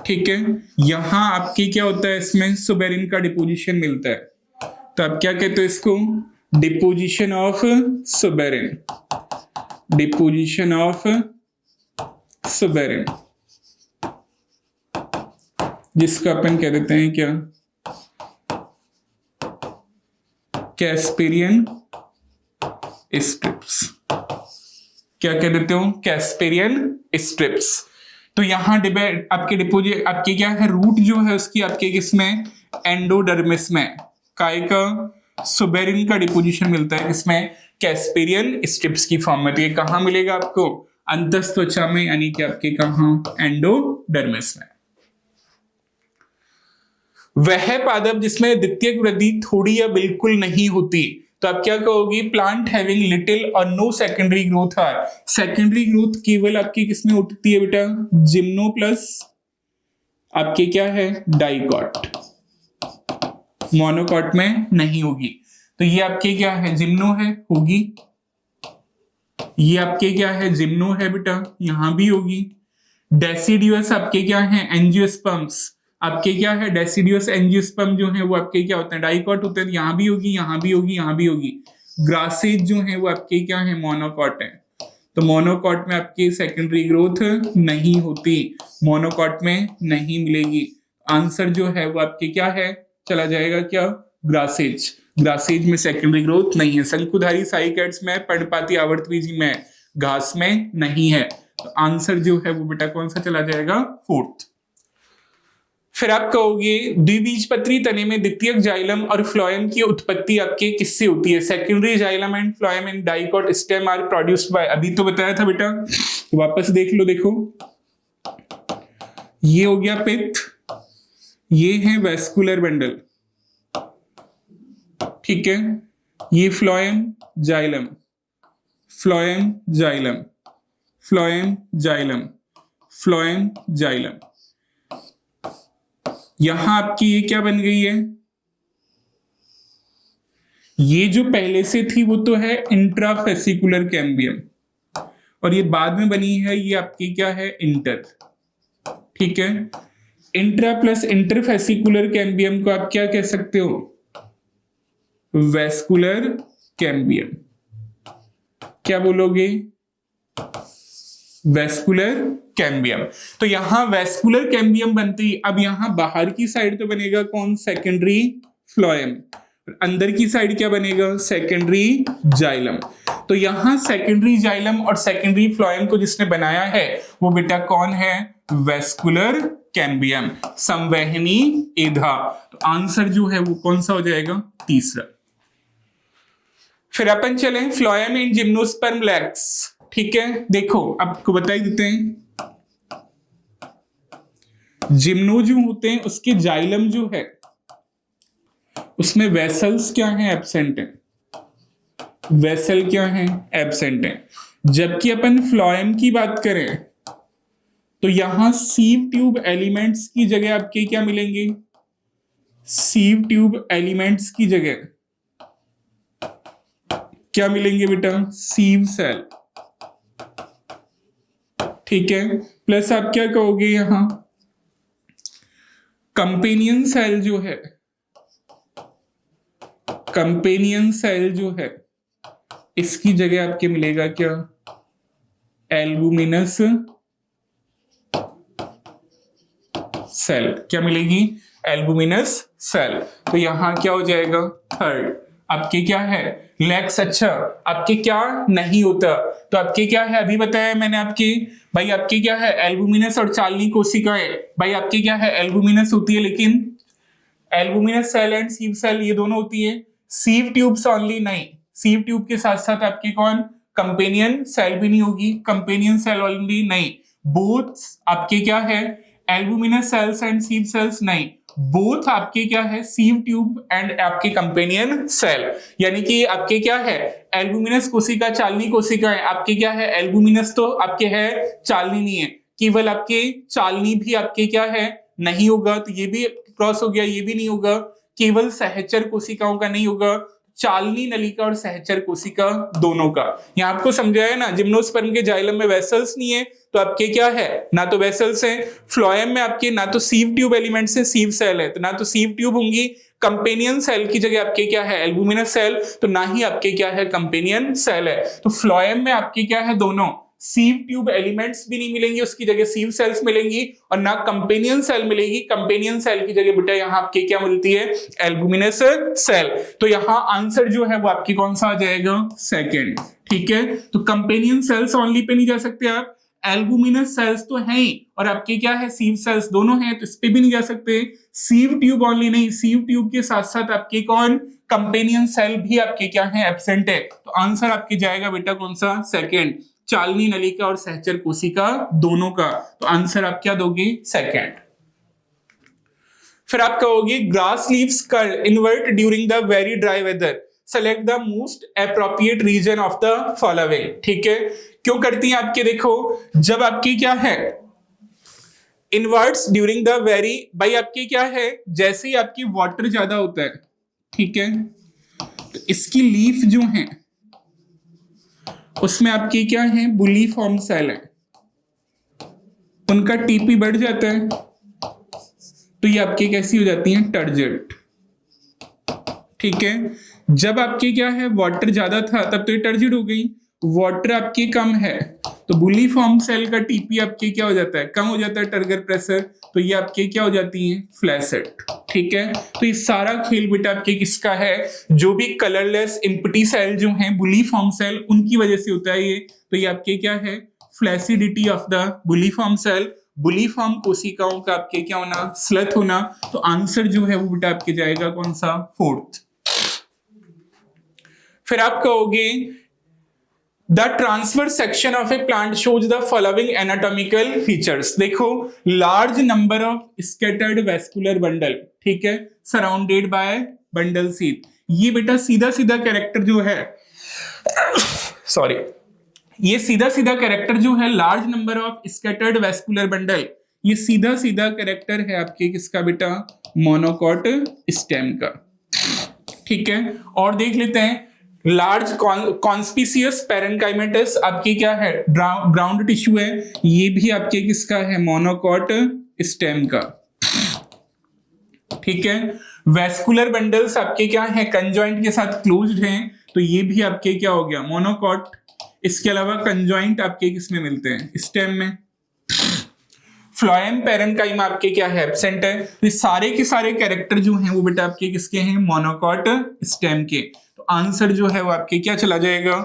ठीक है। यहां आपके क्या होता है, इसमें सुबेरिन का डिपोजिशन मिलता है, तो आप क्या कहते हो इसको, deposition of suberin, deposition of suberin, जिसको अपन कह देते हैं क्या, कैस्पेरियन स्ट्रिप्स, क्या कह देते हो, कैस्पेरियन स्ट्रिप्स। तो यहां डिबेट आपके डिपोजिट आपके क्या है, रूट जो है उसकी आपके किसमें, एंडोडर्मिस में, काय का, सुबेरिन का डिपोजिशन मिलता है, इसमें कैस्पेरियन स्ट्रिप्स की फॉर्म में। तो ये कहां मिलेगा आपको, अंतस्थ त्वचा में, यानी कि आपके कहां, एंडोडर्मिस में। वह पादप जिसमें द्वितीयक वृद्धि थोड़ी या बिल्कुल नहीं होती, तो आप क्या कहोगे? प्लांट हैविंग लिटिल और no secondary growth are. Secondary growth केवल आपकी किसमें होती है बेटा? जिम्नो प्लस आपके क्या है? डाइकॉट, मोनोकॉट में नहीं होगी। तो ये आपके क्या है? जिम्नो है, होगी। ये आपके क्या है? जिम्नो है बेटा, यहां भी होगी। डेसिडियस आपके क्या है? एंजियोस्पर्म्स, आपके क्या है? डेसिडियस एंजियोस्पर्म जो है वो आपके क्या होते हैं? डाइकॉट होते हैं। यहां भी होगी, यहां भी होगी, यहां भी होगी। ग्रासेज जो है वो आपके क्या है? मोनोकॉट है। तो मोनोकॉट में आपकी सेकेंडरी ग्रोथ नहीं होती, मोनोकॉट में नहीं मिलेगी। आंसर जो है वो आपके क्या है? चला जाएगा क्या? ग्रासेज। ग्रासेज में सेकेंडरी ग्रोथ नहीं है। शंकुधारी साइकैड्स में, पर्णपाती आवर्तबीजी में, घास में नहीं है। तो आंसर जो है वो बेटा कौन सा चला जाएगा? फोर्थ। फिर आप कहोगे द्विबीजपत्री तने में द्वितीयक जाइलम और फ्लोएम की उत्पत्ति आपके किससे होती है? Secondary xylem and phloem in dicot stem are produced by. अभी तो बताया था बेटा, तो वापस देख लो। देखो, ये हो गया पित्त, ये है वेस्कुलर बंडल, ठीक है। ये phloem xylem, phloem xylem, phloem xylem, phloem xylem. यहां आपकी ये क्या बन गई है? ये जो पहले से थी वो तो है इंट्राफेसिकुलर कैम्बियम, और ये बाद में बनी है ये आपकी क्या है? इंटर, ठीक है। इंट्रा प्लस इंटरफेसिकुलर कैम्बियम को आप क्या कह सकते हो? Vascular cambium. क्या बोलोगे? Vascular cambium. तो यहां वेस्कुलर कैम्बियम बनती, अब यहां बाहर की साइड तो बनेगा कौन? Secondary phloem. अंदर की साइड क्या बनेगा? Secondary xylem. तो यहां सेकेंडरी जाइलम और सेकेंडरी फ्लोएम को जिसने बनाया है वो बेटा कौन है? वेस्कुलर कैम्बियम, संवहनी एधा। तो आंसर जो है वो कौन सा हो जाएगा? तीसरा। फिर अपन चलें फ्लोएम इन जिम्नोस्पर्म लेग्स, ठीक है। देखो आपको बता ही देते हैं, जिम्नो जो होते हैं उसके जाइलम जो है उसमें वेसल्स क्या हैं? एब्सेंट हैं। वेसल क्या हैं? एब्सेंट हैं। जबकि अपन फ्लोएम की बात करें तो यहां सीव ट्यूब एलिमेंट्स की जगह आपके क्या मिलेंगे? सीव ट्यूब एलिमेंट्स की जगह क्या मिलेंगे बेटा? सीव सेल, ठीक है। प्लस आप क्या कहोगे? यहां कंपेनियन सेल जो है, कंपेनियन सेल जो है इसकी जगह आपके मिलेगा क्या? Albuminous cell. क्या मिलेगी? Albuminous cell. तो यहां क्या हो जाएगा? थर्ड। आपके क्या है? लेग्स। अच्छा, आपके क्या नहीं होता? तो आपके क्या है? अभी बताया मैंने आपके, भाई आपके क्या है? एल्बुमिनस और चालनी कोशिकाएं, भाई आपके क्या है? एल्बुमिनस होती है, लेकिन एल्बुमिनस सेल एंड सीव सेल ये दोनों होती है। सीव ट्यूब्स ओनली नहीं, सीव ट्यूब के साथ साथ आपके कौन? कंपेनियन सेल भी नहीं होगी, कंपेनियन सेल ओनली नहीं, बोथ आपके क्या है? एल्बुमिनस सेल्स एंड सीव सेल्स नहीं, बोथ आपके क्या है? सीव ट्यूब एंड आपके कंपेनियन सेल। यानी कि आपके क्या है? एल्बुमिनस कोशिका, चालनी कोशिका है। आपके क्या है? एल्बुमिनस तो आपके है, चालनी नहीं है। केवल आपके चालनी भी आपके क्या है? नहीं होगा, तो ये भी क्रॉस हो गया, ये भी नहीं होगा। केवल सहचर कोशिकाओं का नहीं होगा, चालनी नलिका और सहचर कोशिका दोनों का। यहां आपको समझाया ना, जिम्नोस्पर्म के जाइलम में वेसल्स नहीं है, तो आपके क्या है? ना तो वेसल्स है। फ्लोएम में आपके ना तो सीव ट्यूब एलिमेंट्स है, सीव सेल है, तो ना तो सीव ट्यूब होंगी। कंपेनियन सेल की जगह आपके क्या है? एल्बुमिनस सेल, तो ना ही आपके क्या है? कंपेनियन सेल है। तो फ्लोएम में आपके क्या है? दोनों सीव ट्यूब एलिमेंट्स भी नहीं मिलेंगे, उसकी जगह सीव सेल्स मिलेंगी, और ना कंपेनियन सेल मिलेगी। कंपेनियन सेल की जगह बेटा यहाँ आपके क्या मिलती है? Albuminous cell. तो यहाँ आंसर जो है वो आपकी कौन सा आ जाएगा? सेकंड, ठीक है। तो कंपेनियन सेल्स ओनली पे नहीं जा सकते आप, एल्बुमिनस सेल्स तो हैं ही, और आपके क्या है? सीव सेल्स दोनों हैं, तो इस पे भी नहीं जा सकते। सीव ट्यूब ओनली नहीं, सीव ट्यूब के साथ साथ आपके कौन? कंपेनियन सेल भी आपके क्या है? एब्सेंट है। तो आंसर आपके जाएगा बेटा कौन सा? सेकंड, चालनी नलिका और सहचर कोशिका दोनों का। तो आंसर आप क्या दोगे? सेकंड। फिर आप कहोगे grass leaves curl inward during the very dry weather, select the most appropriate reason of the following. ठीक है, क्यों करती हैं आपके, देखो जब आपकी क्या है इन्वर्ट्स ड्यूरिंग द वेरी, भाई आपकी क्या है जैसे ही आपकी वाटर ज्यादा होता है, ठीक है, तो इसकी लीफ जो है उसमें आपकी क्या है बुली फॉर्म सेल है, उनका टीपी बढ़ जाता है, तो ये आपकी कैसी हो जाती है टर्जिड। ठीक है, जब आपकी क्या है वाटर ज्यादा था तब तो ये टर्जिड हो गई, वाटर आपकी कम है तो बुली फॉर्म सेल का टीपी आपके क्या हो जाता है कम हो जाता है टर्गर प्रेशर, तो ये आपके क्या हो जाती है फ्लैसेट। ठीक है, तो ये सारा खेल बेटा आपके किसका है, जो भी कलरलेस इम्पटी सेल जो है बुली फॉर्म सेल उनकी वजह से होता है ये, तो ये आपके क्या है flaccidity of the bulliform cell, bulliform कोशिकाओं का आपके क्या होना स्लथ होना, तो आंसर जो है वो बेटा आपके जाएगा कौन सा फोर्थ। फिर आप कहोगे the transfer section of a plant shows the following anatomical features. देखो large number of scattered vascular bundle, ठीक है, सराउंडेड बाय बंडल सीथ, ये बेटा सीधा सीधा कैरेक्टर जो है सॉरी, ये सीधा सीधा कैरेक्टर जो है large number of scattered vascular bundle, ये सीधा सीधा कैरेक्टर है आपके किसका बेटा मोनोकॉट स्टेम का। ठीक है, और देख लेते हैं लार्ज कॉन्स्पिशियस पेरेन्काइमेटस आपकी क्या है ग्राउंड टिश्यू है, ये भी आपके किसका है मोनोकॉट स्टेम का। ठीक है, वेस्कुलर बंडल्स आपके क्या है कंजॉइंट के साथ क्लोज्ड हैं, तो ये भी आपके क्या हो गया मोनोकॉट। इसके अलावा कंजॉइंट आपके किसमें मिलते हैं स्टेम में। फ्लोएम पेरेन्काइमा आपके क्या है एब्सेंट है, तो ये सारे के सारे कैरेक्टर जो हैं वो बेटा आपके किसके हैं मोनोकॉट स्टेम के, तो आंसर जो है वो आपके क्या चला जाएगा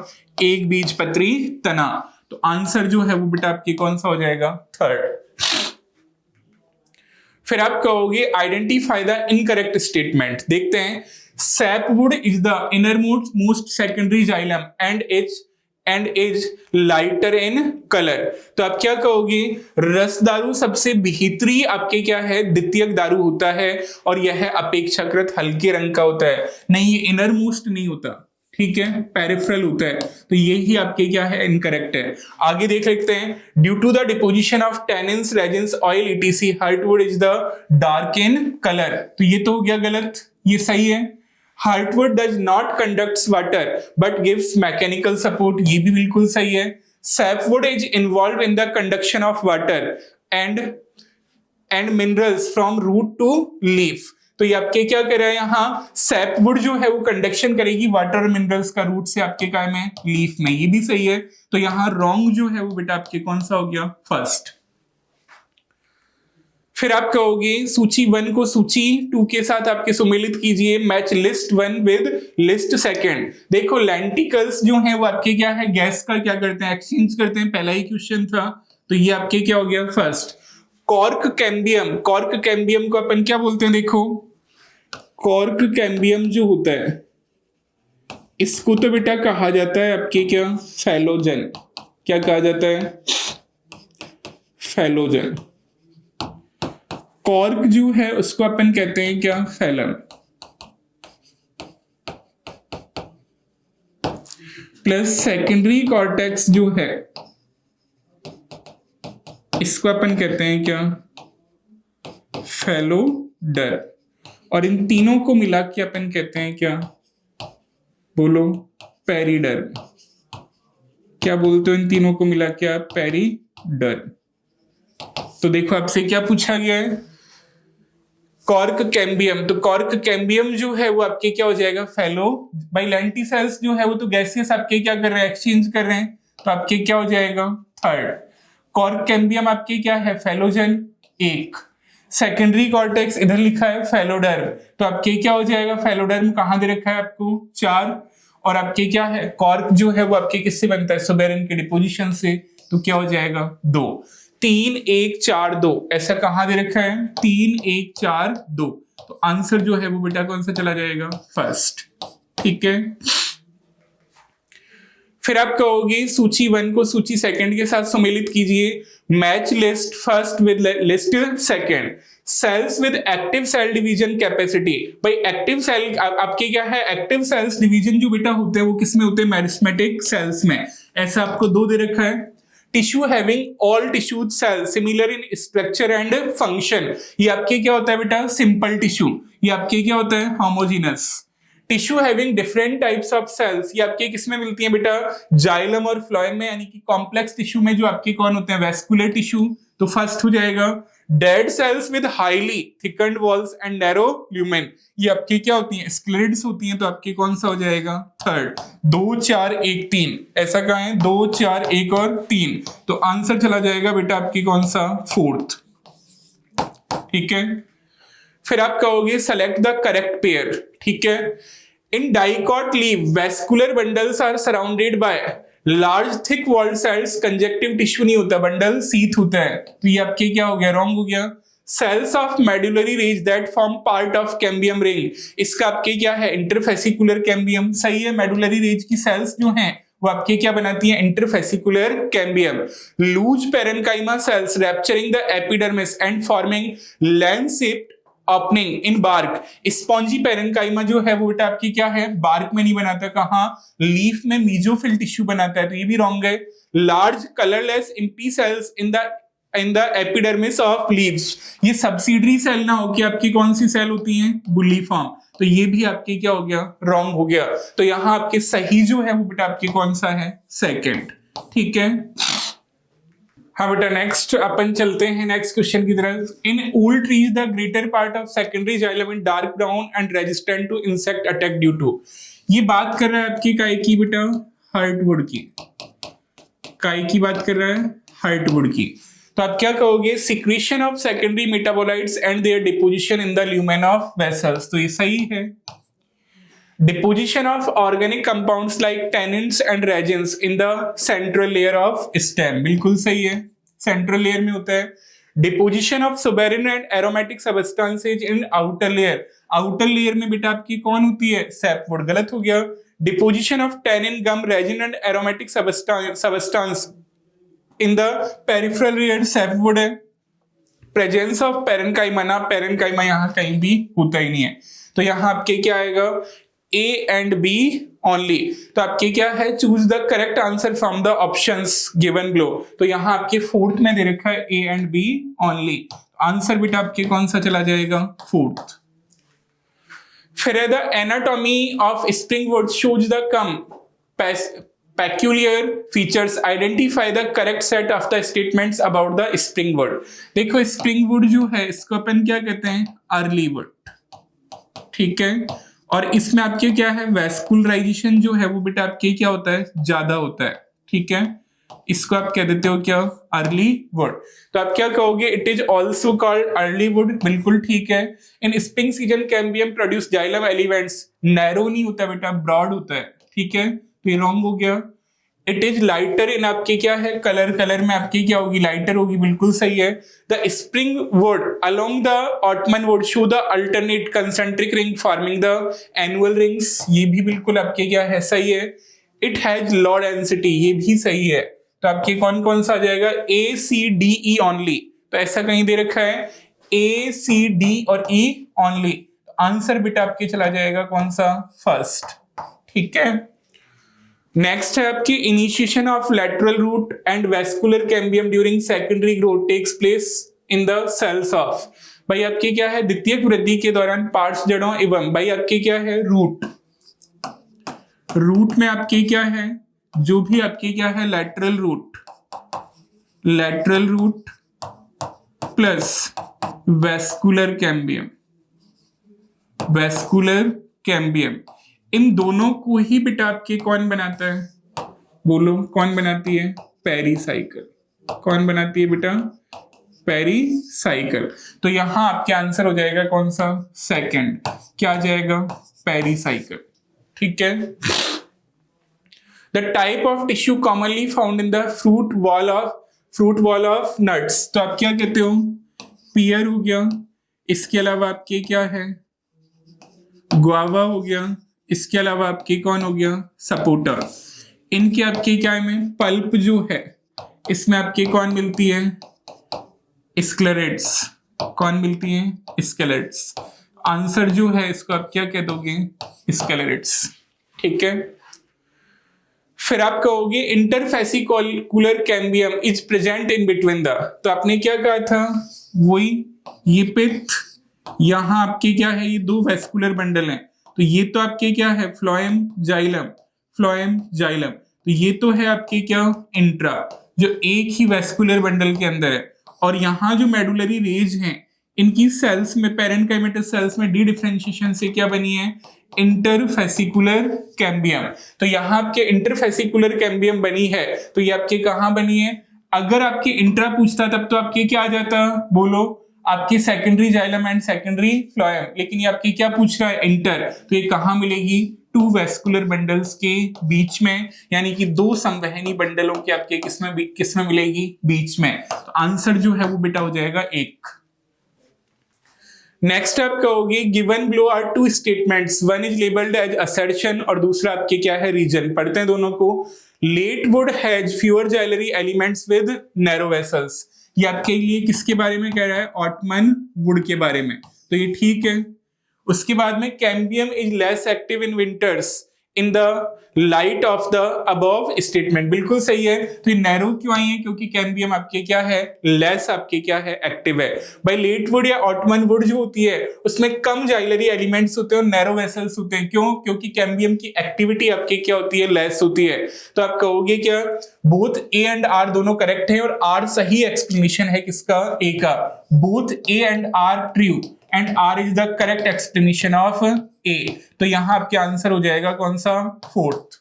एक बीज पत्री तना, तो आंसर जो है वो बेटा आपके कौन सा हो जाएगा थर्ड। फिर आप कहोगे आइडेंटिफाई द इनकरेक्ट स्टेटमेंट। देखते हैं sapwood is the innermost most secondary xylem and is lighter in colour, तो आप क्या कहोगे रसदारू सबसे भीतरी आपके क्या है द्वितीयक दारू होता है और यह अपेक्षाकृत हल्के रंग का होता है, नहीं ये इनर मोस्ट नहीं होता, ठीक है पेरिफेरल होता है, तो ये ही आपके क्या है इनकरेक्ट है। आगे देख लेते हैं due to the deposition of tannins resins oil ETC heartwood is the dark in colour, तो ये तो हो गया गलत, ये सही है। Heartwood does not conducts water but gives mechanical support, ये भी बिल्कुल सही है। Sapwood is involve in the conduction of water and minerals from root to leaf, तो ये आपके क्या कर रहा है यहाँ सैपवुड जो है वो कंडक्शन करेगी वाटर और मिनरल्स का रूट से आपके काय में लीफ में, ये भी सही है, तो यहाँ रॉन्ग जो है वो बेटा आपके कौन सा हो गया फर्स्ट। फिर आप कहोगे सूची 1 को सूची 2 के साथ आपके सुमेलित कीजिए, मैच लिस्ट 1 विद लिस्ट 2। देखो लेंटिकल्स जो है वो आपके क्या है गैस का क्या करते हैं एक्सचेंज करते हैं, पहला ही क्वेश्चन था, तो ये आपके क्या हो गया फर्स्ट। कॉर्क कैम्बियम को अपन क्या बोलते हैं, देखो कॉर्क कैम्बियम जो होता है इसको तो बेटा कहा जाता है आपके क्या फैलोजन, क्या कहा जाता है फैलोजन। कॉर्क जो है उसको अपन कहते हैं क्या फैलम, प्लस सेकेंडरी कॉर्टेक्स जो है इसको अपन कहते हैं क्या फैलोडर, और इन तीनों को मिला के अपन कहते हैं क्या बोलो पेरिडर, क्या बोलते हो इन तीनों को मिला के आप पेरिडर। तो देखो आपसे क्या पूछा गया है कॉर्क कैम्बियम, तो कॉर्क कैम्बियम जो है वो आपके क्या हो जाएगा फैलो, बाई लेंटिसेल्स जो है वो तो गैसेस आपके क्या कर रहे हैं एक्सचेंज कर रहे हैं, तो आपके क्या हो जाएगा थर्ड। कॉर्क कैम्बियम आपके क्या है फैलोजन 1, सेकेंडरी कॉर्टेक्स इधर लिखा है फैलोडर्म, तो आपके क्या हो जाएगा फैलोडर्म कहां दे रखा है आपको 4, और आपके क्या है कॉर्क जो है वो आपके किससे बनता है सुबेरिन के डिपोजिशन से, तो क्या हो जाएगा 2, 3 1 4 2 ऐसा कहां दे रखा है 3 1 4 2, तो आंसर जो है वो बेटा कौन सा चला जाएगा फर्स्ट। ठीक है, फिर आप कहोगे सूची 1 को सूची 2 के साथ सम्मिलित कीजिए। Match list first with list second. Cells with active cell division capacity. भाई एक्टिव सेल आपके क्या है, एक्टिव सेल्स डिवीजन जो बेटा होते हैं वो किसमें होते हैं, मेरिस्मेटिक सेल्स में। ऐसा आपको 2 दे रखा है। Tissue having all tissue cells similar in structure and function. ये आपके क्या होता है बेटा, सिंपल टिश्यू। ये आपके क्या होता है, homogeneous. Tissue having different types of cells, ये आपके किसमें मिलती हैं बेटा, जाइलम और फ्लोएम में, यानी कि कॉम्प्लेक्स टिश्यू में जो आपके कौन होते हैं, वैस्कुलर टिश्यू। तो फर्स्ट हो जाएगा। Dead cells with highly thickened walls and narrow lumen, ये आपकी क्या होती हैं, स्क्लेरिड्स होती हैं। तो आपके कौन सा हो जाएगा, थर्ड। 2 4 1 3, ऐसा कहा है 2 4 1 और 3, तो आंसर चला जाएगा बेटा आपकी कौन सा, फोर्थ। ठीक है। फिर आप कहोगे सेलेक्ट द करेक्ट पेयर। ठीक है। In dicot leaf vascular bundles are surrounded by large thick walled cells. Conjunctive tissue नहीं होता, बंडल सीथ होता है। तो ये आपके क्या हो गया, रॉन्ग हो गया। Cells of medullary range that form part of cambium ring, इसका आपके क्या है, इंटरफेसिकुलर कैम्बियम। सही है, मेडुलरी रेंज की सेल्स जो हैं वो आपके क्या बनाती हैं, interfascicular cambium. Loose parenchyma cells rupturing the epidermis and forming lens shaped opening in bark. Spongy parenchyma जो है वो बेटा आपकी क्या है, बार्क में नहीं बनाता, कहां, लीफ में मीजोफिल टिश्यू बनाता है। तो ये भी रॉन्ग है। Large colourless empty cells in the epidermis of leaves, ये सब्सिडरी सेल ना हो कि आपकी कौन सी सेल होती है, बुल्लीफॉर्म। तो ये भी आपके क्या हो गया, रॉन्ग हो गया। तो यहां आपके सही जो है वो बेटा आपके कौन सा है, सेकंड। ठीक है। हाँ बेटा, नेक्स्ट अपन चलते हैं नेक्स्ट क्वेश्चन की तरफ। In old trees the greater part of secondary xylem in dark brown and resistant to insect attack due to. ये बात कर रहा है आपकी काय की बेटा, हार्टवुड की। काय की बात कर रहा है, हार्टवुड की। तो आप क्या कहोगे, secretion of secondary metabolites and their deposition in the lumen of vessels. तो ये सही है। Deposition of organic compounds like tannins and resins in the central layer of stem, बिल्कुल सही है, central layer में होता है। Deposition of suberin and aromatic substances in outer layer, outer layer में बेटा आपकी कौन होती है, sapwood। गलत हो गया। Deposition of tannin, gum, resin and aromatic substance in the peripheral layer, sapwood है। Presence of parenchyma, ना parenchyma यहाँ कहीं भी होता ही नहीं है। तो यहाँ आपके क्या आएगा, A and B only। तो आपके क्या है, choose the correct answer from the options given below. तो यहाँ आपके फोर्थ में दे रखा है A and B only। Answer बेटा आपके कौन सा चला जाएगा, फोर्थ। फिर है the anatomy of Springwood shows the come peculiar features, identify the correct set of the statements about the springwood। देखो स्प्रिंगवुड जो है इसको अपन क्या कहते हैं, अर्ली वुड। ठीक है। और इसमें आपके क्या है, वैस्कुलराइजेशन जो है वो बेटा आपके क्या होता है, ज्यादा होता है। ठीक है। इसको आप कह देते हो क्या, अर्ली वुड। तो आप क्या कहोगे, it is also called early would. बिल्कुल ठीक है। इन spring season cambium produce xylem elements, narrow नहीं होता बेटा, ब्रॉड होता है। ठीक है। तो ये रॉन्ग हो गया। इट इज लाइटर इन आपके क्या है, कलर में आपकी क्या होगी, लाइटर होगी। बिल्कुल सही है। The spring would along the ottoman would show the alternate concentric ring forming the annual rings, ये भी बिल्कुल आपके क्या है, सही है। इट हैज लो डेंसिटी, ये भी सही है। तो आपके कौन कौन सा आ जाएगा, A C D E only. तो ऐसा कहीं दे रखा है A C D और E ओनली। आंसर बेटा आपके चला जाएगा कौन सा, फर्स्ट। ठीक है। नेक्स्ट है आपकी initiation of lateral root and vascular cambium during secondary growth takes place in the cells of. भाई आपके क्या है, द्वितीयक वृद्धि के दौरान पार्ट्स जड़ों एवं भाई आपके क्या है, रूट। रूट में आपके क्या है, जो भी आपके क्या है, lateral root plus vascular cambium, इन दोनों को ही बेटा आपके कौन बनाता है, बोलो कौन बनाती है, पेरीसाइकिल। कौन बनाती है बेटा, पेरीसाइकिल। तो यहां आपके आंसर हो जाएगा कौन सा, सेकंड। क्या आ जाएगा, पेरीसाइकिल। ठीक है। The type of tissue commonly found in the fruit wall of nuts. तो आप क्या कहते हो, पियर हो गया। इसके अलावा आपके क्या है, गुआवा हो गया। इसके अलावा आपके कौन हो गया, सपोटा। इनके आपके क्या में पल्प जो है इसमें आपके कौन मिलती है, स्क्लेरेट्स। कौन मिलती है, स्केलेट्स। आंसर जो है इसको आप क्या कह दोगे, स्केलेट्स। ठीक है, फिर आप कहोगे interfascicular cambium is present in between the, तो आपने क्या कहा था, वही ये पिथ, यहां आपके क्या है, ये दो वेस्कुलर बंडल हैं, तो ये तो आपके क्या है, फ्लोएम जाइलम, फ्लोएम जाइलम, तो ये तो है आपके क्या, इंट्रा, जो एक ही वेस्कुलर बंडल के अंदर है। और यहाँ जो मेडुलरी रेज हैं इनकी सेल्स में, पेरेन्काइमेटस सेल्स में डी डिफरेंशिएशन से क्या बनी है, इंटरफेसिकुलर कैम्बियम। तो यहाँ आपके इंटरफेसिकुलर कैम्बियम बनी है, तो ये आपके कहाँ बनी है, अगर आपके इंट्रा पूछता तब तो आपके क्या आ जाता, बोलो, आपकी secondary xylem and secondary phloem, लेकिन ये आपकी क्या पूछ रहा है, इंटर, तो ये कहाँ मिलेगी, टू वेस्कुलर बंडल्स के बीच में, यानी कि दो संवहनी बंडलों के आपके किसमें मिलेगी, बीच में। तो आंसर जो है वो बेटा हो जाएगा एक। नेक्स्ट आप कहोगे given below are two statements, one is labelled as assertion और दूसरा आपके क्या है, रीजन। पढ़ते हैं दोनों को। Late wood has fewer xylary elements with narrow vessels, ये आपके लिए किसके बारे में कह रहा है, ऑटमन वुड के बारे में, तो ये ठीक है। उसके बाद में cambium is less active in winters in the light of the above statement, बिल्कुल सही है। तो ये नैरो क्यों आई है, क्योंकि कैम्बियम आपके क्या है, लेस आपके क्या है, एक्टिव है। भाई लेट वुड या ऑटमन वुड जो होती है उसमें कम जाइलरी एलिमेंट्स होते हैं और नैरो वेसल्स होते हैं, क्यों, क्योंकि कैम्बियम की एक्टिविटी आपके क्या होती है, लेस होती है। तो आप कहोगे क्या, बोथ ए एंड आर दोनों करेक्ट है और आर सही एक्सप्लेनेशन है किसका, ए का। Both A and R true and R is the correct explanation of A, तो यहां आपके आंसर हो जाएगा कौन सा, फोर्थ।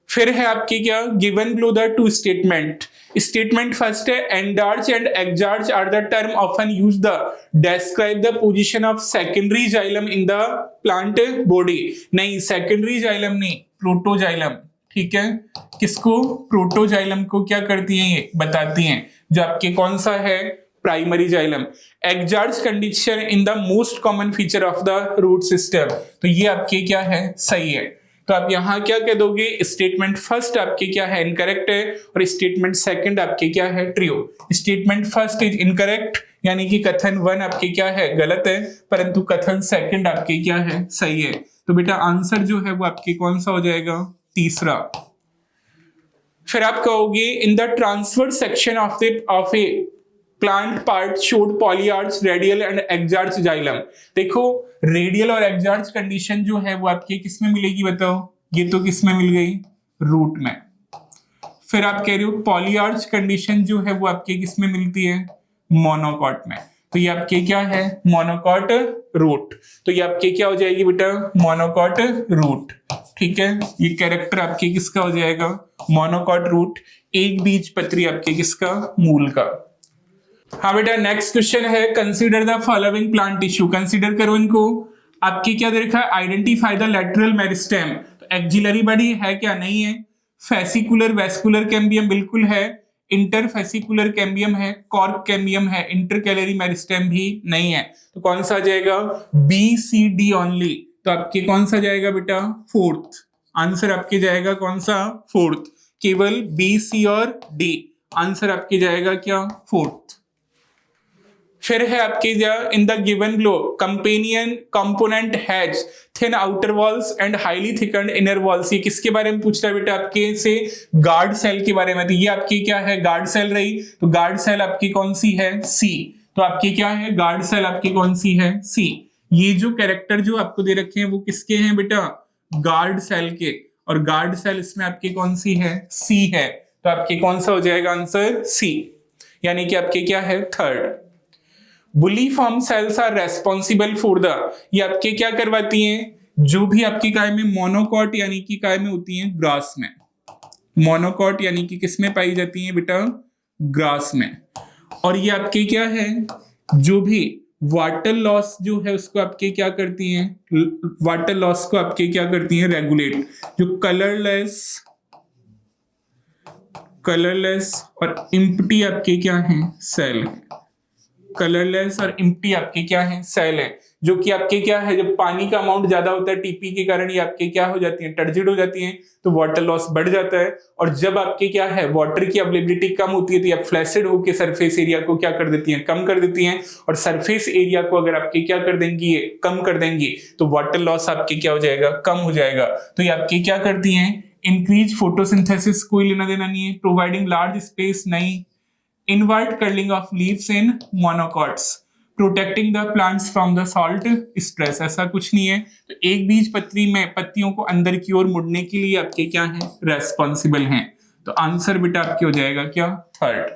फिर है आपकी क्या, given below the two statement, statement first है endarch and exarch are the term often use the describe the position of secondary xylem in the plant body, नहीं सेकेंडरी जाइलम नहीं, प्रोटोजाइलम। ठीक है, किसको, प्रोटोजाइलम को क्या करती हैं, ये बताती हैं, जो आपके कौन सा है, primary xylem. Exarch condition in the most common feature of the root system, तो ये आपके क्या है, सही है। तो आप यहां क्या कह दोगे, स्टेटमेंट फर्स्ट आपके क्या है, इनकरेक्ट है और स्टेटमेंट सेकंड आपके क्या है, true. Statement first is incorrect, यानी कि कथन वन आपके क्या है, गलत है, परंतु कथन सेकंड आपके क्या है, सही है। तो बेटा आंसर जो है वो आपके कौन सा हो जाएगा, तीसरा। फिर आप कहोगे in the transverse section of a plant part showed polyarch, radial and exarch xylem. देखो रेडियल और एक्जार्च कंडीशन जो है वो आपके किसमें मिलेगी, बताओ, ये तो किसमें मिल गई, रूट में। फिर आप कह रहे हो पॉलीआर्च कंडीशन जो है वो आपके किसमें मिलती है, मोनोकॉट में, तो ये आपके क्या है, मोनोकॉट रूट, तो ये आपके क्या हो जाएगी बेटा, मोनोकॉट रूट। ठीक है, ये कैरेक्टर आपके किसका हो जाएगा, मोनोकॉट रूट, एक बीज पत्री आपके किसका, मूल का। हाँ बेटा नेक्स्ट क्वेश्चन है, consider the following plant tissue, consider करो इनको। आपकी क्या दे रखा है, आइडेंटिफाई द लैटरल मेरिस्टेम, तो एक्जिलरी बॉडी है क्या, नहीं है। फेसिकुलर वेस्कुलर कैम्बियम बिल्कुल है, इंटरफेसिकुलर कैम्बियम है, कॉर्क कैम्बियम है, इंटरकैलरी मेरिस्टेम भी नहीं है, तो कौन सा आ जाएगा, बी सी डी ओनली, तो आपके कौन सा जाएगा बेटा, फोर्थ। आंसर आपके जाएगा कौन सा, फोर्थ, केवल बी सी और डी, आंसर आपके जाएगा क्या, फोर्थ। फिर है आपके in the given below companion component has thin outer walls and highly thickened inner walls, ये किसके बारे में पूछ रहा है बेटा, आपके से गार्ड सेल के बारे में। तो ये आपकी क्या है, गार्ड सेल रही, तो गार्ड सेल आपकी कौन सी है, सी, तो आपकी क्या है, गार्ड सेल आपकी कौन सी है, सी। ये जो कैरेक्टर जो आपको दे रखे हैं वो किसके हैं बेटा, गार्ड सेल के, और गार्ड सेल इसमें आपकी कौन सी है, सी है, तो आपकी कौन सा हो जाएगा आंसर, सी, यानी कि आपके क्या है, third. Bulliform cells are responsible for the, ये आपके क्या करवाती हैं, जो भी आपकी काय में मोनोकॉट यानी कि काय में होती हैं, ग्रास में, मोनोकॉट यानी कि किस में पाई जाती हैं बेटा, ग्रास में। और ये आपके क्या है, जो भी वाटर लॉस जो है उसको आपके क्या करती हैं, वाटर लॉस को आपके क्या करती हैं, रेगुलेट। जो कलरलेस और इम्प्टी आपके क्या हैं, सेल है, कलरलेस और इम्प्टी आपके क्या है, सेल है, जो कि आपके क्या है, जब पानी का अमाउंट ज्यादा होता है टीपी के कारण ये आपके क्या हो जाती है, टर्जिड हो जाती हैं, तो वाटर लॉस बढ़ जाता है। और जब आपके क्या है, वाटर की अवेलेबिलिटी कम होती है तो ये फ्लैसिड होकर सरफेस एरिया को क्या कर देती हैं, कम कर देती हैं। और सरफेस एरिया को अगर आपके क्या कर देंगी, ये कम कर देंगी, तो वाटर लॉस आपके क्या हो जाएगा, कम हो जाएगा। तो ये आपके क्या करती हैं, इंक्रीज फोटोसिंथेसिस, कोई लेना देना नहीं है। प्रोवाइडिंग लार्ज स्पेस, नहीं। Inward curling of leaves in monocots, protecting the plants from the salt stress, ऐसा कुछ नहीं है। तो एक बीज पत्री में पत्तियों को अंदर की ओर मुड़ने के लिए आपके क्या है, रेस्पॉन्सिबल हैं। तो आंसर बेटा आपके हो जाएगा क्या, थर्ड।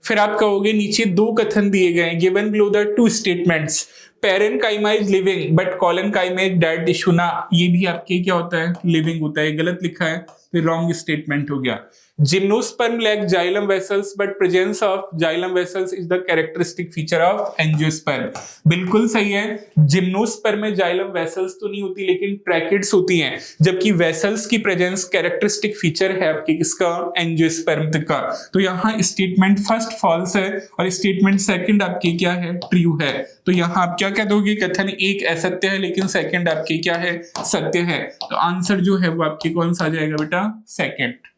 फिर आप कहोगे नीचे दो कथन दिए गए, given below the two statements, parenchyma is living but collenchyma is dead tissue ना, ये भी आपके क्या होता है, लिविंग होता है, गलत लिखा है, तो रॉन्ग स्टेटमेंट हो गया। Gymnosperm lack xylem vessels but presence of xylem vessels is the characteristic feature of angiosperm, बिल्कुल सही है। जिम्नोस्पर्म में जाइलम वेसल्स तो नहीं होती लेकिन ट्रैकिड्स होती हैं, जबकि वेसल्स की प्रेजेंस कैरेक्टरिस्टिक फीचर है आपके किसका, एंजियोस्पर्म का। तो यहाँ स्टेटमेंट फर्स्ट फॉल्स है और स्टेटमेंट सेकंड आपकी क्या है, ट्रू है। तो यहाँ आप क्या कह दोगे, कथन एक असत्य है लेकिन सेकंड आपके क्या है, सत्य है। तो आंसर जो है वो आपके कौन सा आ जाएगा बेटा, सेकंड।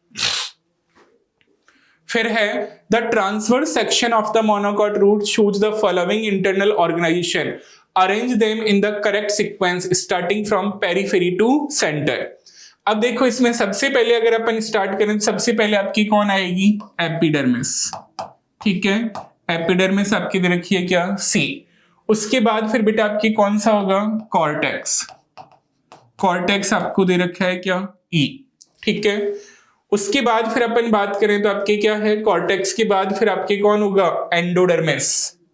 फिर है the transverse section of the monocot root shows the following internal organisation, arrange them in the correct sequence starting from periphery to centre. अब देखो इसमें सबसे पहले अगर अपन स्टार्ट करें, सबसे पहले आपकी कौन आएगी, एपिडर्मिस, ठीक है। एपिडर्मिस आपकी दे रखी है क्या, सी। उसके बाद फिर बेटा आपकी कौन सा होगा, कॉर्टेक्स, कॉर्टेक्स आपको दे रखा है क्या, ई, ठीक है। उसके बाद फिर अपन बात करें तो आपके क्या है, कॉर्टेक्स के बाद फिर आपके कौन होगा, एंडोडर्मिस,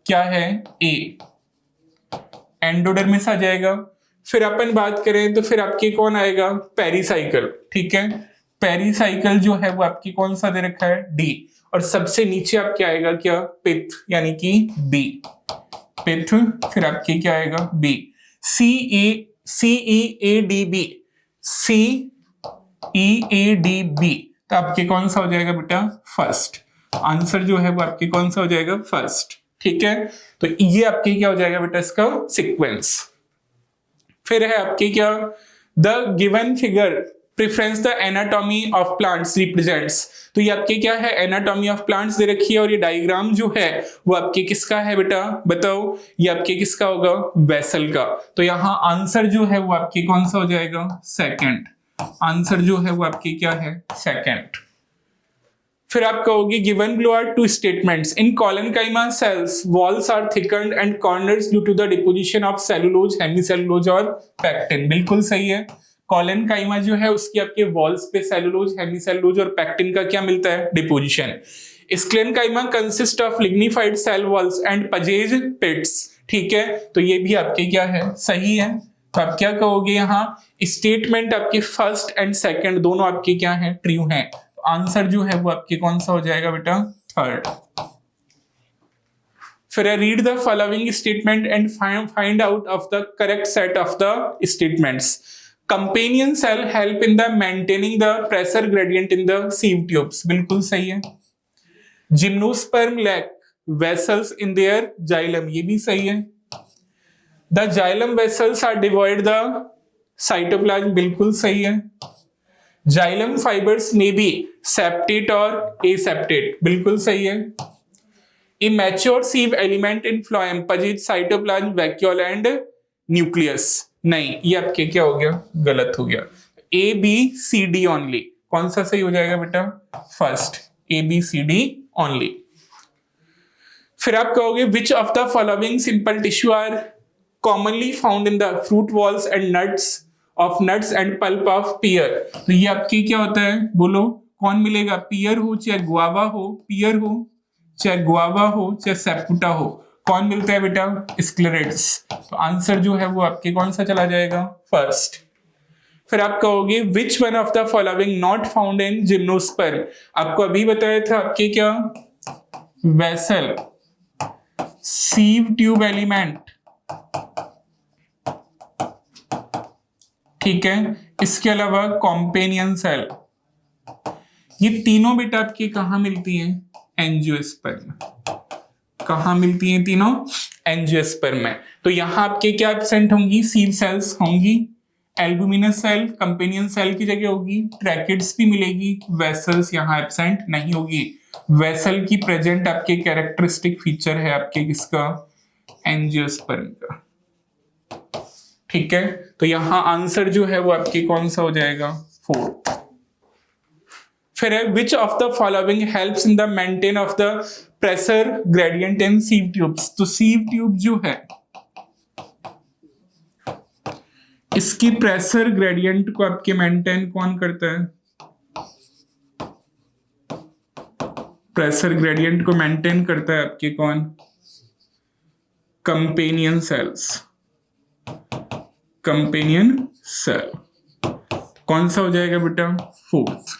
क्या है, ए, एंडोडर्मिस आ जाएगा। फिर अपन बात करें तो फिर आपके कौन आएगा, पेरिसाइकल, ठीक है। पेरिसाइकल जो है वो आपकी कौन सा दे रखा है, डी। और सबसे नीचे आपके आएगा क्या, पिथ, यानी कि बी, पिथ। फिर आपके क्या आएगा, B, C E A D B, C E A D B, तो आपके कौन सा हो जाएगा बेटा, फर्स्ट। आंसर जो है वो आपके कौन सा हो जाएगा, फर्स्ट, ठीक है। तो ये आपके क्या हो जाएगा बेटा, इसका सीक्वेंस। फिर है आपके क्या, the given figure preference the anatomy of plants represents, तो ये आपके क्या है, एनाटॉमी ऑफ प्लांट्स दे रखी है और ये डायग्राम जो है वो आपके किसका है बेटा, बताओ, ये आपके किसका होगा, वेसल का। तो यहाँ आंसर जो है वो आपके कौन सा हो जाएगा, सेकंड। आंसर जो है वो आपकी क्या है, सेकंड। फिर आप कहोगे given below are two statements, in collenchyma cells walls are thickened and corners due to the deposition of cellulose, hemicellulose और पैक्टिन, बिल्कुल सही है। कोलेनकाइमा जो है उसकी आपके वॉल्स पे सेलुलोज, हेमीसेलुलोज और पैक्टिन का क्या मिलता है, deposition. Sclerenchyma consist of lignified cell walls and possesses pits, ठीक है। तो ये भी आपके क्या है, सही है। तो आप क्या कहोगे, यहाँ स्टेटमेंट आपके फर्स्ट एंड सेकंड दोनों आपके क्या हैं, ट्रू हैं। तो आंसर जो है वो आपके कौन सा हो जाएगा बेटा, थर्ड। फिर read the following statement and find out of the correct set of the statements. Companion cell help in the maintaining the pressure gradient in the sieve tubes, बिल्कुल सही है। Gymnosperm lack vessels in their xylem, ये भी सही है। The xylem vessels are devoid the cytoplasm, बिल्कुल सही है। Xylem fibers may be septate और aseptate, बिल्कुल सही है। Immature sieve element in phloem possess cytoplasm, vacuole and nucleus, नहीं, ये आपके क्या हो गया, गलत हो गया। A B C D only, कौन सा सही हो जाएगा बेटा, first, A B C D only। फिर आप कहोगे which of the following simple tissue are commonly found in the fruit walls and nuts and pulp of pear, तो ये आपके क्या होता है, बोलो, कौन मिलेगा, पियर हो चाहे गुआवा हो, पियर हो चाहे गुआवा हो चाहे सेपुटा हो, कौन मिलता है बेटा, स्क्लेरेट्स। तो आंसर जो है वो आपके कौन सा चला जाएगा, फर्स्ट। फिर आप कहोगे which one of the following not found in gymnosperm, आपको अभी बताया था आपके क्या, वेसल, सीव ट्यूब एलिमेंट, ठीक है। इसके अलावा कॉम्पेनियन सेल, ये तीनों बेटा आपकी कहां मिलती हैं, एंजियोस्पर्म। कहां मिलती हैं तीनों, एंजियोस्पर्म में। तो यहाँ आपके क्या एब्सेंट होंगी, सीड सेल्स होंगी, एल्बुमिनस सेल कंपेनियन सेल की जगह होगी, ट्रैकिड्स भी मिलेगी, वेसल्स यहाँ एब्सेंट नहीं होगी। वेसल की प्रेजेंट आपके कैरेक्टरिस्टिक फीचर है आपके किसका, एंजियोस्पर्म का। ठीक है, तो यहां आंसर जो है वो आपके कौन सा हो जाएगा, 4th। फिर है which of the following helps in the maintain of the pressure gradient in sieve tubes. तो सीव ट्यूब जो है इसकी प्रेशर ग्रेडियंट को आपके मेंटेन कौन करता है, प्रेशर ग्रेडियंट को मेंटेन करता है आपके कौन, कंपेनियन सेल्स, कंपेनियन सेल। कौन सा हो जाएगा बेटा, 4th।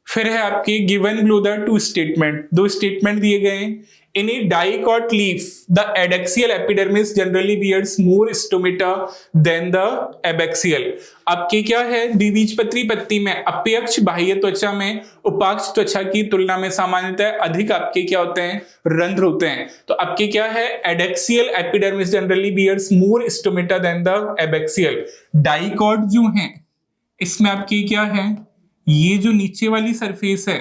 फिर है आपके given below the 2 statement, 2 statement दिए गए। In a dicot leaf the adaxial epidermis generally bears more stomata than the abaxial. आपके क्या है, द्विबीजपत्री पत्ती में अपेक्ष बाह्य त्वचा में उपाक्ष त्वचा की तुलना में सामान्यतः अधिक आपके क्या होते हैं, रंध्र होते हैं। तो आपके क्या है, adaxial epidermis generally bears more stomata than the abaxial. Dicot जो है इसमें आपके क्या है, ये जो नीचे वाली सरफेस है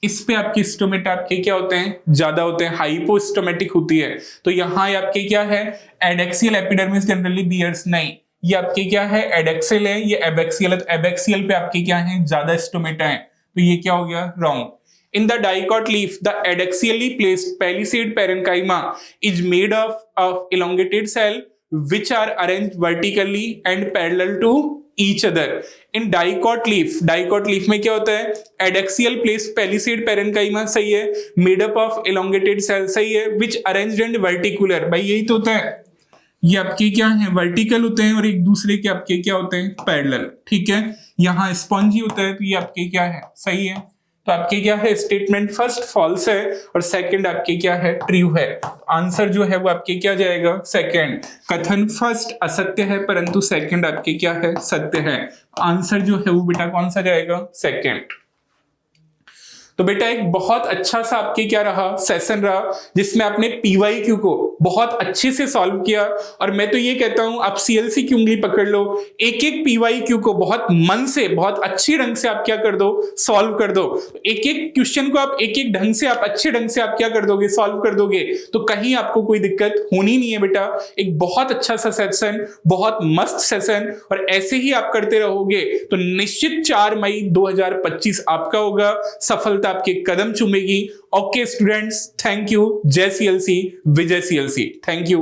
इस पे आपके स्टोमेटा आपके क्या होते हैं, ज्यादा होते हैं, हाइपोस्टोमेटिक होती है। तो यहाँ आपके क्या है, एडेक्सियल एपिडर्मिस जनरली बियर्स नहीं, ये आपके क्या है, एडेक्सियल है, ये एबैक्सियल है। तो एबैक्सियल पे आपके क्या है, ज्यादा स्टोमेटा है, तो ये क्या हो गया, wrong. In the dicot leaf the adaxially placed palisade parenchyma is made of elongated cell which are arranged vertically and parallel to each other. In dicot leaf में क्या होता है, एडेक्सियल प्लेस पैलिसेड पैरेन्काइमा सही है, made up of elongated cell सही है, which arranged and verticular, भाई यही तो होता है, ये आपके क्या है, वर्टिकल होते हैं और एक दूसरे के आपके क्या होते हैं, पैरेलल। ठीक है, यहाँ स्पॉन्जी होता है, तो ये आपके क्या है, सही है। तो आपके क्या है, स्टेटमेंट फर्स्ट फॉल्स है और सेकंड आपके क्या है, ट्रू है। आंसर जो है वो आपके क्या जाएगा, सेकंड। कथन फर्स्ट असत्य है परंतु सेकंड आपके क्या है, सत्य है। आंसर जो है वो बेटा कौन सा जाएगा, सेकंड। तो बेटा एक बहुत अच्छा सा आपके क्या रहा, सेशन रहा, जिसमें आपने पीवाईक्यू को बहुत अच्छे से सॉल्व किया। और मैं तो ये कहता हूं आप सीएलसी की उंगली पकड़ लो, एक एक पीवाईक्यू को बहुत मन से, बहुत अच्छे ढंग से आप क्या कर दो, सॉल्व कर दो। एक एक क्वेश्चन को आप एक एक ढंग से, आप अच्छे ढंग से आप क्या कर दोगे, सॉल्व कर दोगे, तो कहीं आपको कोई दिक्कत होनी नहीं है बेटा। एक बहुत अच्छा सा सेशन, बहुत मस्त सेशन, और ऐसे ही आप करते रहोगे तो निश्चित 4 मई 2025 आपका होगा, सफलता आपके कदम चूमेगी। Okay students, thank you. जय सीएलसी, विजय सीएलसी। Thank you.